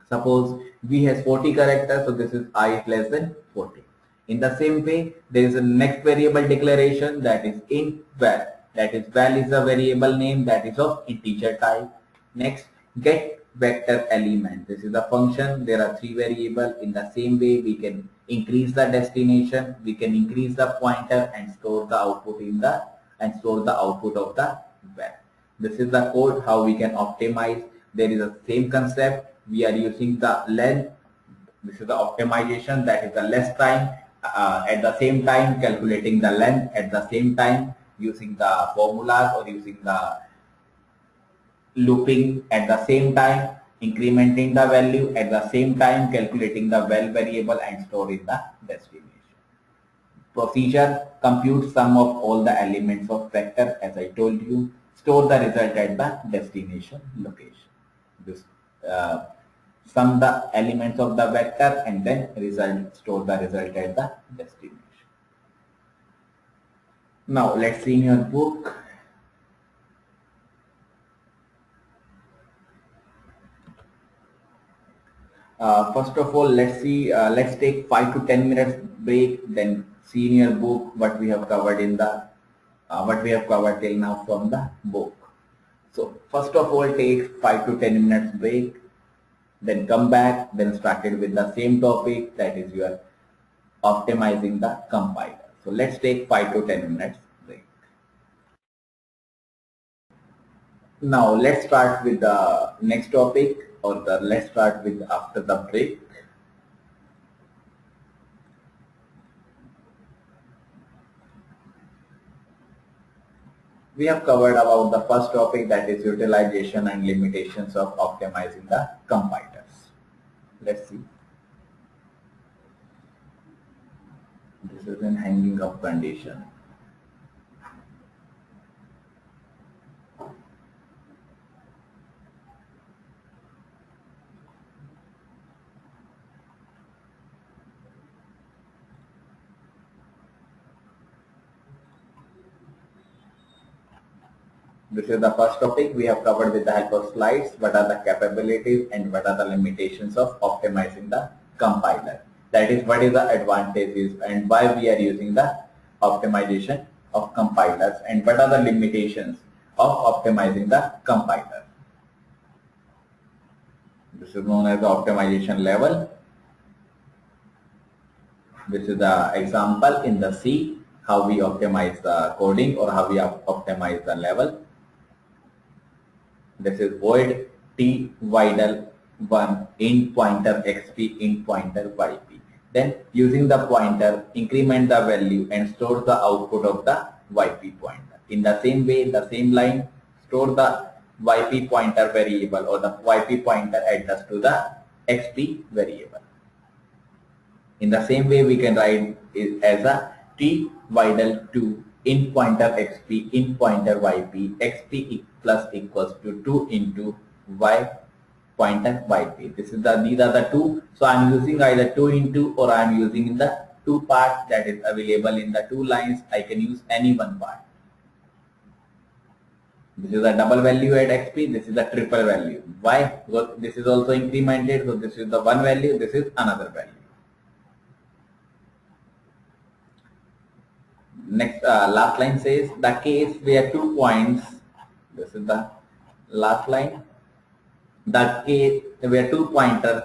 Suppose v has 40 characters, so this is I is less than 40. In the same way, there is a next variable declaration, that is int val. That is val is a variable name that is of integer type. Next, get vector element. This is the function. There are 3 variables. In the same way, we can increase the destination, we can increase the pointer and store the output in the of the val. This is the code how we can optimize. There is a same concept. We are using the length. This is the optimization, that is the less time. At the same time calculating the length, at the same time using the formulas or using the looping, at the same time incrementing the value, at the same time calculating the val variable and storing the destination. Procedure: compute sum of all the elements of vector, as I told you, store the result at the destination location. This sum the elements of the vector and then store the result at the destination. Now let's see in your book. First of all, let's take 5 to 10 minutes break, then see in your book what we have covered in the what we have covered till now from the book. So first of all, take 5 to 10 minutes break, then come back, then started with the same topic, that is you are optimizing the compiler. So let's take 5 to 10 minutes break. Now let's start with the next topic, or let's start with after the break. We have covered about the first topic, that is utilization and limitations of optimizing the compilers. Let's see. This is an hanging up condition. This is the first topic we have covered with the help of slides. What are the capabilities and what are the limitations of optimizing the compiler? That is, what is the advantages and why we are using the optimization of compilers, and what are the limitations of optimizing the compiler. This is known as the optimization level. This is the example in the C, how we optimize the coding or how we optimize the level. This is void t vidal 1 int pointer xp int pointer yp. Then using the pointer, increment the value and store the output of the yp pointer. In the same way, the same line, store the yp pointer variable or the yp pointer address to the xp variable. In the same way, we can write it as a t vidal 2 int pointer xp int pointer yp xp plus equals to 2 into y pointer yp. These are the two. So I am using either 2 into or I am using in the two parts that is available in the two lines. I can use any one part. This is a double value at xp. This is a triple value. Why? Because this is also incremented. So this is the one value. This is another value. Next, last line says the case where 2 points. This is the last line. The case where 2 pointers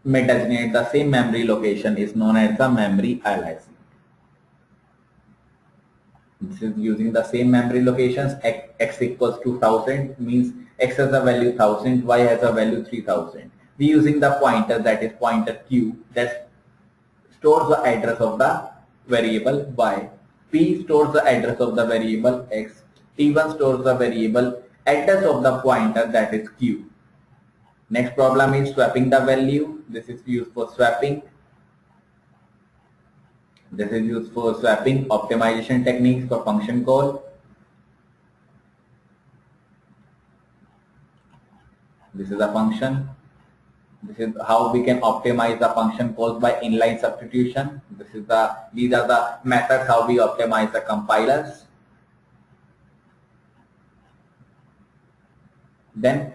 may designate the same memory location is known as the memory aliasing. This is using the same memory locations. X equals to 1000 means x has a value 1000, y has a value 3000. We using the pointer, that is pointer q, that stores the address of the variable y. P stores the address of the variable x. T1 stores the variable address of the pointer, that is q. Next problem is swapping the value. This is used for swapping. This is used for swapping optimization techniques for function call. This is a function. This is how we can optimize the function calls by inline substitution. These are the methods how we optimize the compilers. Then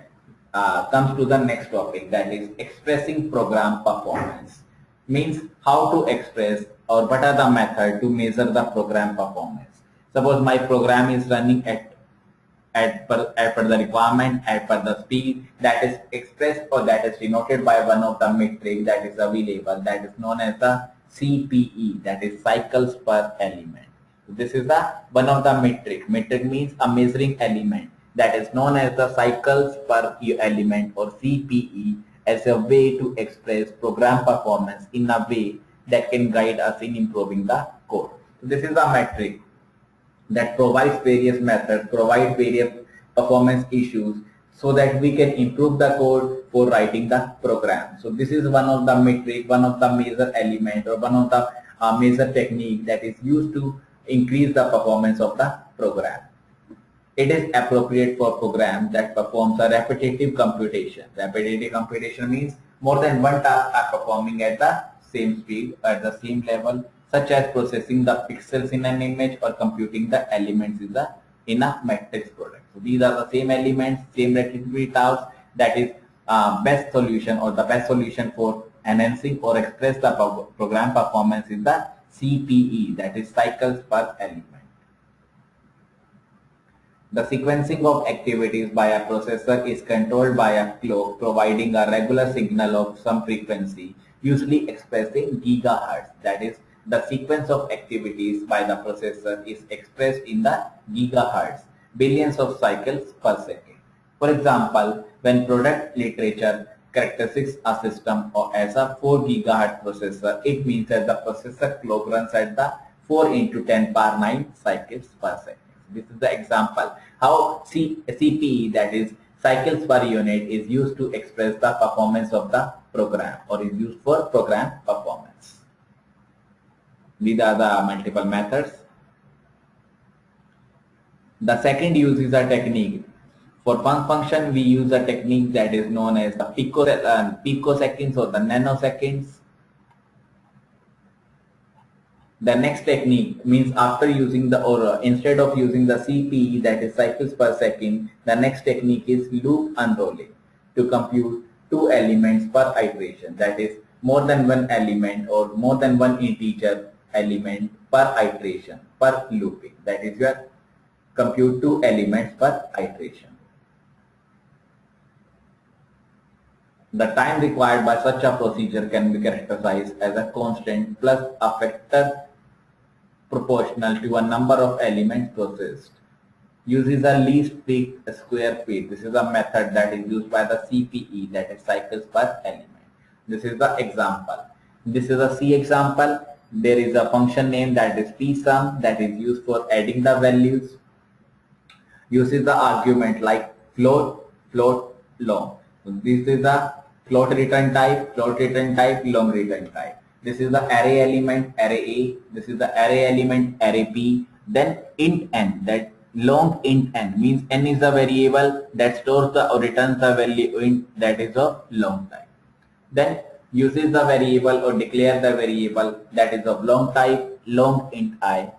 comes to the next topic, that is expressing program performance. Means how to express or what are the methods to measure the program performance. Suppose my program is running at per the requirement, at per the speed that is expressed or that is denoted by one of the metric that is available, that is known as the CPE, that is cycles per element. So this is the one of the metric. Metric means a measuring element, that is known as the cycles per element or CPE, as a way to express program performance in a way that can guide us in improving the code. So this is a metric that provides various methods, provide various performance issues so that we can improve the code for writing the program. So this is one of the metric, one of the major element or one of the major technique that is used to increase the performance of the program. It is appropriate for program that performs a repetitive computation. Repetitive computation means more than one task are performing at the same speed, at the same level, such as processing the pixels in an image or computing the elements in a matrix product. So these are the same elements, same repetitive tasks. That is best solution or the best solution for enhancing or express the program performance is the CPE, that is cycles per element. The sequencing of activities by a processor is controlled by a clock providing a regular signal of some frequency, usually expressed in gigahertz. That is, the sequence of activities by the processor is expressed in the gigahertz, billions of cycles per second. For example, when product literature characteristics a system or as a 4 gigahertz processor, it means that the processor clock runs at the 4 into 10 power 9 cycles per second. This is the example how CPE, that is cycles per unit, is used to express the performance of the program or is used for program performance. These are the multiple methods. The second use is a technique. For one function, we use a technique that is known as the picoseconds or the nanoseconds. The next technique means after using the or instead of using the CPE, that is cycles per second, the next technique is loop unrolling to compute two elements per iteration, that is more than one element or more than one integer element per iteration per looping, that is your compute two elements per iteration. The time required by such a procedure can be characterized as a constant plus a factor proportional to a number of elements processed. Uses a least peak square feet. This is a method that is used by the CPE, that is cycles per element. This is the example. This is a C example. There is a function name that is psum that is used for adding the values. Uses the argument like float, float, long. So this is the float return type, long return type. This is the array element, array A. This is the array element, array B. Then int n, that long int n means n is a variable that stores the or returns the value int, that is of long type. Then uses the variable or declare the variable that is of long type, long int I.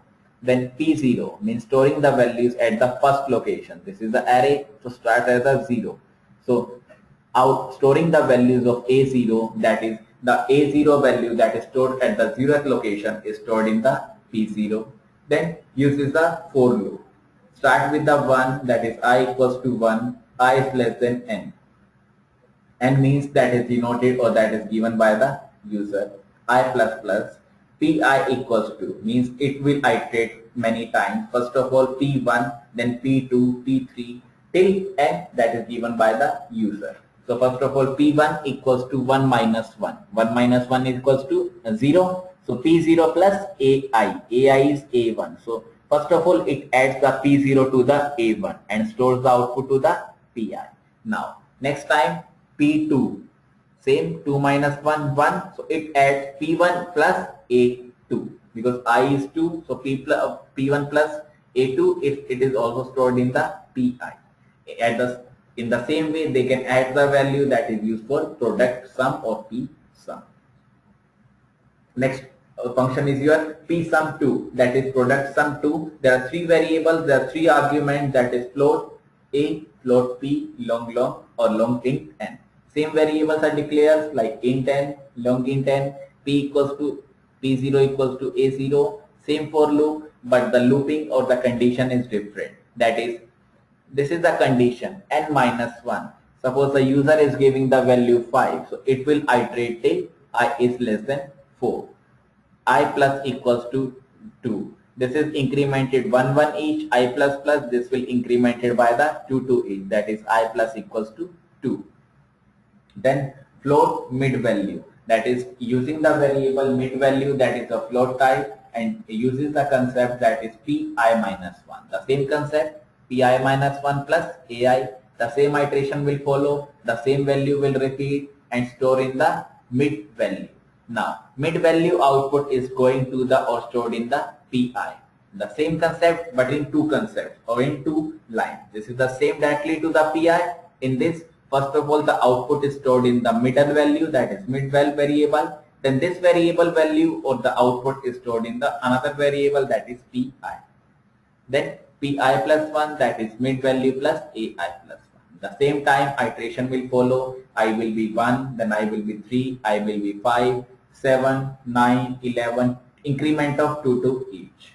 Then P0 means storing the values at the first location. This is the array, so start as a 0. So out storing the values of A0, that is the A0 value that is stored at the 0th location is stored in the P0. Then uses the for loop. Start with the 1, that is I equals to 1, I is less than n. N means that is denoted or that is given by the user. I plus plus Pi equals to means it will iterate many times. First of all P1, then P2, P3 till n that is given by the user. So first of all P1 equals to 1 minus 1. 1 minus 1 equals to 0. So P0 plus AI. AI is A1. So first of all it adds the P0 to the A1 and stores the output to the Pi. Now next time P2, same 2 minus 1, 1. So it adds P1 plus A2 because I is 2. So P1 plus A2 if it is also stored in the Pi. In the same way they can add the value that is used for product sum or P sum. Next function is your psum2, that is product sum2. There are three variables, there are three arguments, that is float A, float P, long or long int n. Same variables are declared like int n, long int n, P equals to P0 equals to A0. Same for loop, but the looping or the condition is different. That is, this is the condition n minus 1. Suppose the user is giving the value 5, so it will iterate till I is less than 4. I plus equals to 2. This is incremented 1 1 each. I plus plus, this will incremented by the 2 2 each, that is I plus equals to 2. Then float mid value, that is using the variable mid value, that is a float type, and uses the concept that is Pi minus 1. The same concept, Pi minus 1 plus Ai. The same iteration will follow, the same value will repeat and store in the mid value. Now mid value output is going to the or stored in the Pi. The same concept but in two concepts or in two lines. This is the same directly to the Pi. In this, first of all the output is stored in the middle value, that is mid val variable. Then this variable value or the output is stored in the another variable, that is Pi. Then Pi plus 1, that is mid value plus Ai plus 1. The same time iteration will follow. I will be 1, then I will be 3, I will be 5, 7, 9, 11, increment of 2 to each.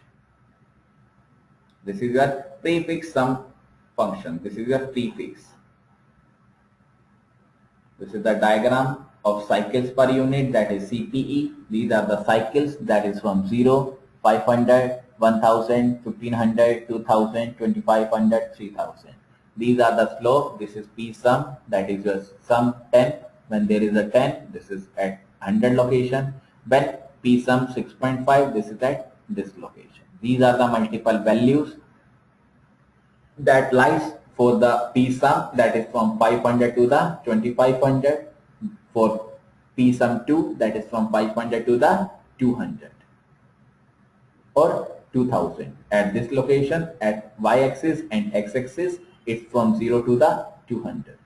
This is your prefix sum function. This is your prefix. This is the diagram of cycles per unit, that is CPE. These are the cycles, that is from 0, 500, 1000, 1500, 2000, 2500, 3000. These are the slope. This is P sum, that is your sum 10. When there is a 10, this is at 100 location. When P sum 6.5, this is at this location. These are the multiple values that lies for the P sum, that is from 500 to the 2500. For P sum 2, that is from 500 to the 200 or 2000. At this location, at y-axis and x-axis, it's from 0 to the 200.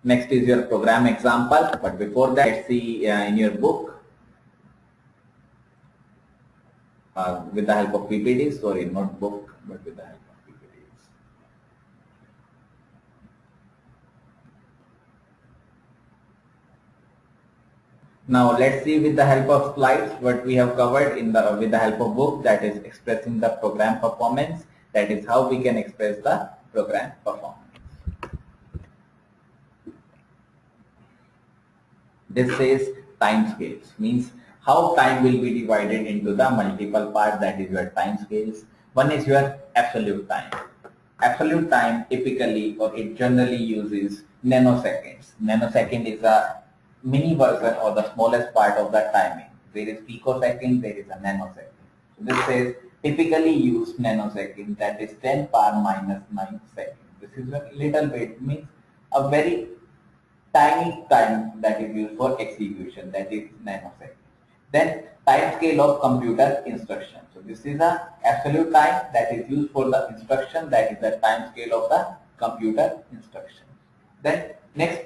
Next is your program example, but before that, let's see in your book with the help of PPTs, sorry, not book, but with the help of PPTs. Now let's see with the help of slides what we have covered in the with the help of book, that is expressing the program performance. That is how we can express the program performance. This says time scales, means how time will be divided into the multiple parts, that is your time scales. One is your absolute time. Absolute time typically or it generally uses nanoseconds. Nanosecond is a mini version or the smallest part of the timing. There is picosecond, there is a nanosecond. So this says typically used nanosecond, that is 10 power minus 9 seconds. This is a little bit, means a very tiny time that is used for execution, that is nanosecond. Then time scale of computer instruction. So this is the absolute time that is used for the instruction, that is the time scale of the computer instruction. Then next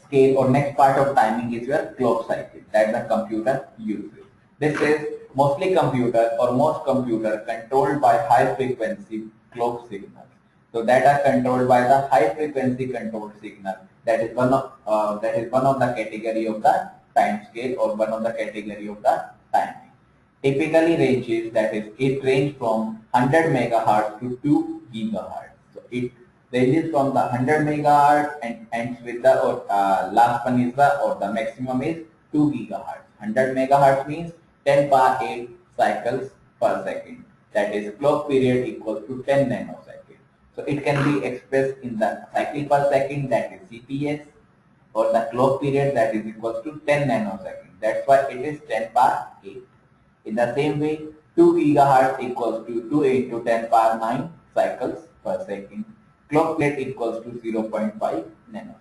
scale or next part of timing is your clock cycle that the computer uses. This is mostly computer or most computer controlled by high frequency clock signals. So that are controlled by the high frequency controlled signal. That is one of the category of the time scale or one of the category of the timing. Typically ranges, that is it range from 100 megahertz to 2 gigahertz. So it ranges from the 100 megahertz and ends with the last one is the or the maximum is 2 gigahertz. 100 megahertz means 10 power 8 cycles per second. That is clock period equals to 10 nanoseconds. So it can be expressed in the cycle per second, that is CPS, or the clock period that is equals to 10 nanoseconds. That's why it is 10 power 8. In the same way, 2 gigahertz equals to 2 into 10 power 9 cycles per second. Clock period equals to 0.5 nanoseconds.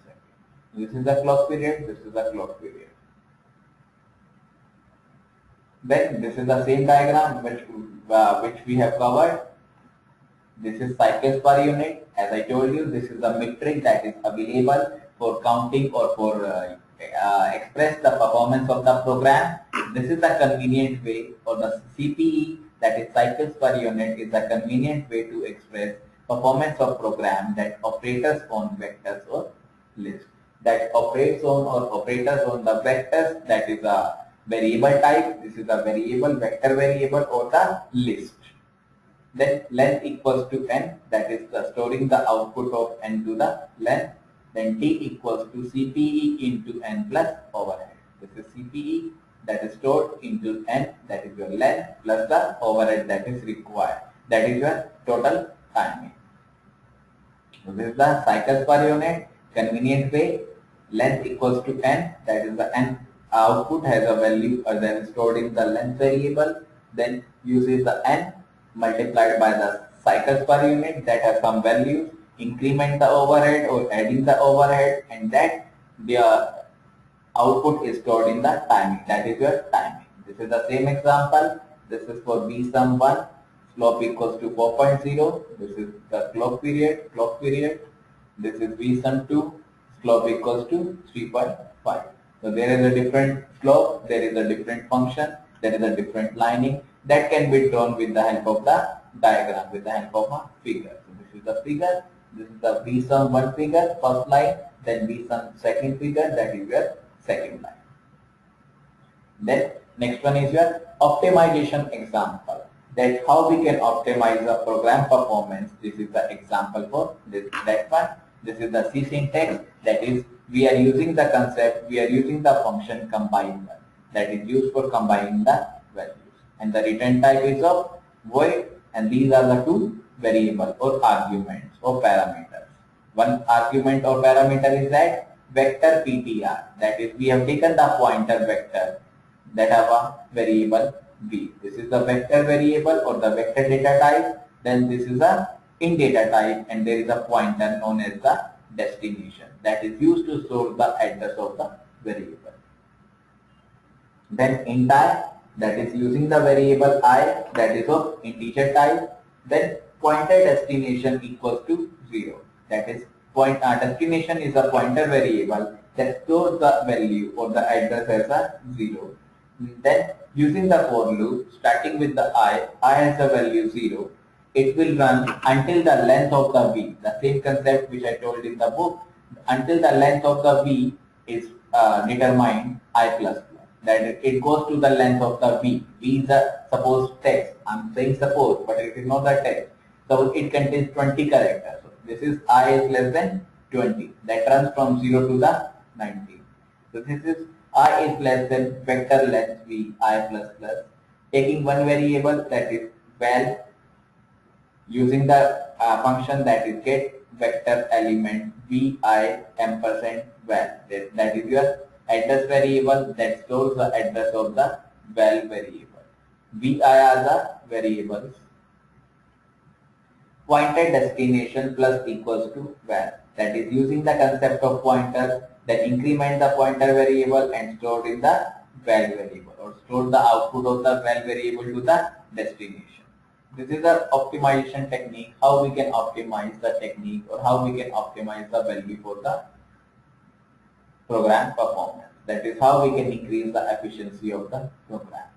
This is the clock period, this is the clock period. Then this is the same diagram which we have covered. This is cycles per unit. As I told you, this is the metric that is available for counting or for express the performance of the program. This is the convenient way, or the CPE, that is cycles per unit, is the convenient way to express performance of program that operators on vectors or lists. That operates on or operators on the vectors, that is a variable type. This is a variable, vector variable, or the list. Then length equals to n, that is storing the output of n to the length. Then t equals to CPE into n plus overhead. This is CPE that is stored into n, that is your length, plus the overhead that is required. That is your total timing. So this is the cycles per unit, convenient way. Length equals to n, that is the n output has a value that is stored in the length variable. Then uses the n multiplied by the cycles per unit that has some value, increment the overhead or adding the overhead, and that the output is stored in the timing, that is your timing. This is the same example. This is for V sum 1, slope equals to 4.0. This is the clock period. This is V sum 2, slope equals to 3.5. So there is a different slope, there is a different function, there is a different lining that can be drawn with the help of the diagram, with the help of a figure. So this is the figure, this is the V sum 1 figure, first line, then V sum second figure, that is your second line. Then next one is your optimization example, that how we can optimize the program performance. This is the example for that one. This is the C syntax, that is we are using the concept, we are using the function combine, that is used for combining the values. And the return type is of void, and these are the two variables or arguments or parameters. One argument or parameter is that vector PTR, that is we have taken the pointer vector that have a variable v. This is the vector variable or the vector data type. Then this is a int data type, and there is a pointer known as the destination that is used to store the address of the variable. Then int I, that is using the variable I, that is of integer type. Then pointer destination equals to 0, that is destination is a pointer variable that stores the value or the address as a 0. Then using the for loop, starting with the I has the value 0, it will run until the length of the v, the same concept which I told in the book, until the length of the v is determined I plus plus. That it goes to the length of the v. V is a suppose text. I'm saying suppose, but it is not the text. So it contains 20 characters. So this is I is less than 20. That runs from 0 to the 19. So this is I is less than vector length v I plus plus. Taking one variable, that is val, using the function that is get vector element vi ampersand val. That is your address variable that stores the address of the val variable. Vi are the variables. Pointer destination plus equals to val. That is using the concept of pointer that increment the pointer variable and stored in the val variable, or store the output of the val variable to the destination. This is the optimization technique, how we can optimize the technique or how we can optimize the value for the program performance. That is how we can increase the efficiency of the program.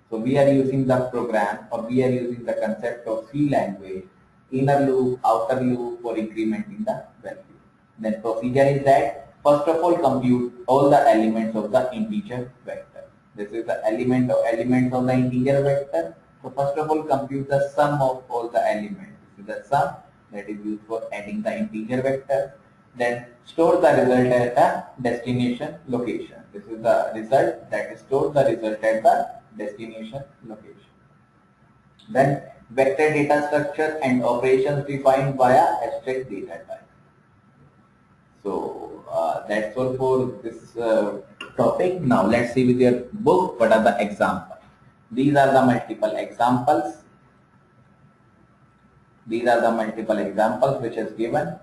So we are using the program, or we are using the concept of C language, inner loop, outer loop for incrementing the value. Then procedure is that first of all compute all the elements of the integer vector. This is the elements of the integer vector. So first of all compute the sum of all the elements. This is the sum that is used for adding the integer vector. Then store the result at the destination location. This is the result that is stored the result at the destination location. Then vector data structure and operations defined via abstract data type. So that's all for this topic. Now let's see with your book what are the examples. These are the multiple examples. These are the multiple examples which is given.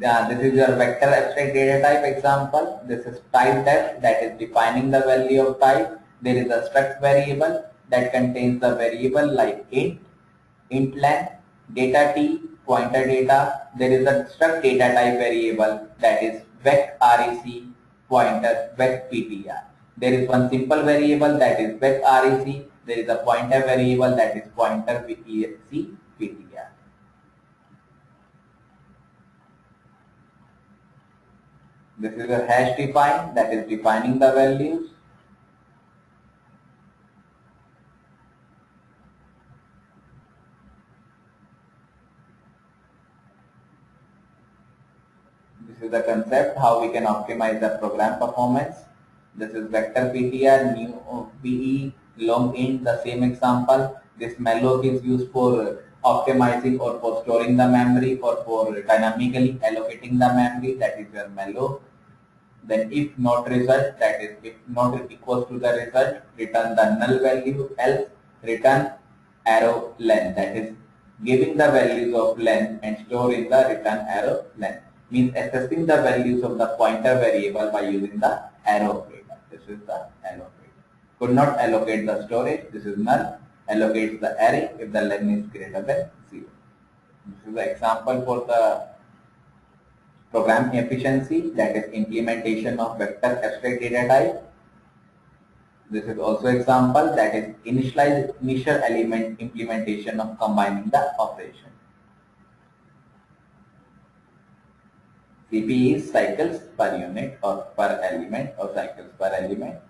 This is your vector abstract data type example. This is type def, that is defining the value of type. There is a struct variable that contains the variable like int length, data t, pointer data. There is a struct data type variable that is vec rec, pointer vec ptr. There is one simple variable that is vec rec. There is a pointer variable that is pointer vec ptr. This is a hash define, that is defining the values. This is the concept how we can optimize the program performance. This is vector ptr, new ve, long int, the same example. This malloc is used for optimizing or for storing the memory or for dynamically allocating the memory, that is your malloc. Then if not result, that is if not equals to the result, return the null value, else return arrow length, that is giving the values of length and store in the return arrow length. Means accessing the values of the pointer variable by using the arrow operator. This is the arrow operator. Could not allocate the storage, this is null, allocates the array if the length is greater than 0. This is the example for the program efficiency, that is implementation of vector abstract data type. This is also example, that is initial element implementation of combining the operation. CP is cycles per unit or per element or cycles per element.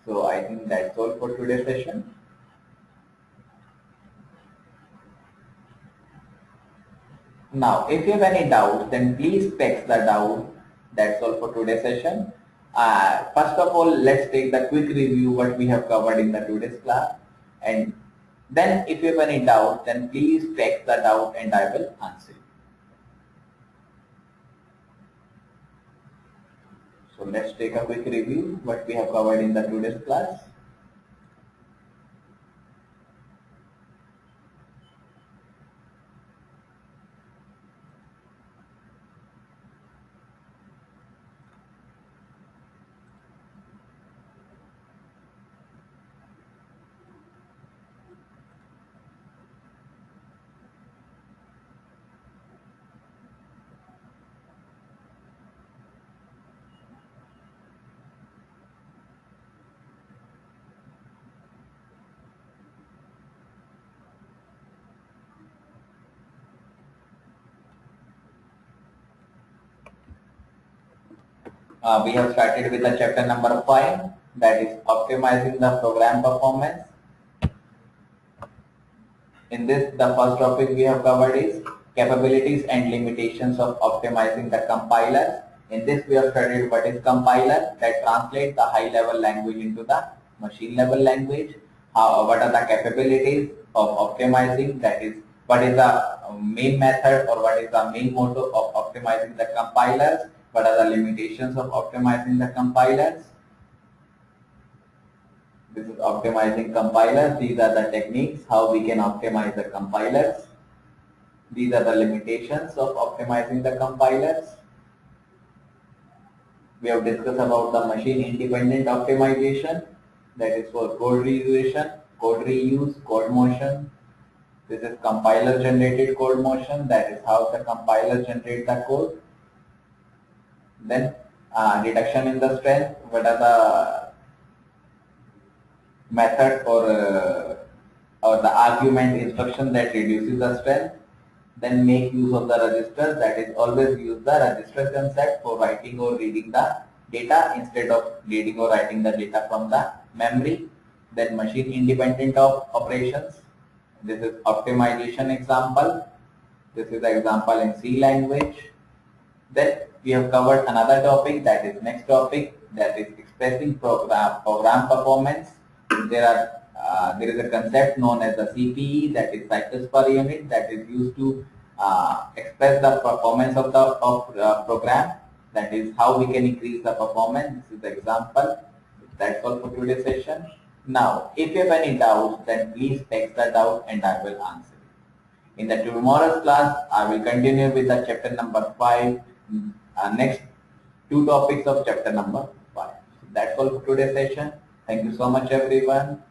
So I think that's all for today's session. Now, if you have any doubts, then please text the doubt. That's all for today's session. First of all, let's take the quick review what we have covered in the today's class. And Then if you have any doubt, then please text the doubt and I will answer you. So let's take a quick review what we have covered in the today's class. We have started with the chapter number 5, that is optimizing the program performance. In this, the first topic we have covered is capabilities and limitations of optimizing the compilers. In this, we have studied what is compiler, that translates the high-level language into the machine-level language. What are the capabilities of optimizing, that is, what is the main method or what is the main motto of optimizing the compilers, what are the limitations of optimizing the compilers. This is optimizing compilers. These are the techniques how we can optimize the compilers. These are the limitations of optimizing the compilers. We have discussed about the machine independent optimization, that is for code reusation, code reuse, code motion. This is compiler generated code motion, that is how the compiler generates the code. Then reduction in the strength, what are the method or the argument instruction that reduces the strength. Then make use of the registers, that is always use the register concept for writing or reading the data instead of reading or writing the data from the memory. Then machine independent of operations. This is optimization example. This is the example in C language. Then we have covered another topic, that is next topic, that is expressing program performance. There is a concept known as the CPE, that is cycles per unit, that is used to express the performance of the program. That is how we can increase the performance. This is the example. That's all for today's session. Now, if you have any doubts, then please text the doubt and I will answer. In the tomorrow's class, I will continue with the chapter number 5, next 2 topics of chapter number 5. So that's all for today's session. Thank you so much, everyone.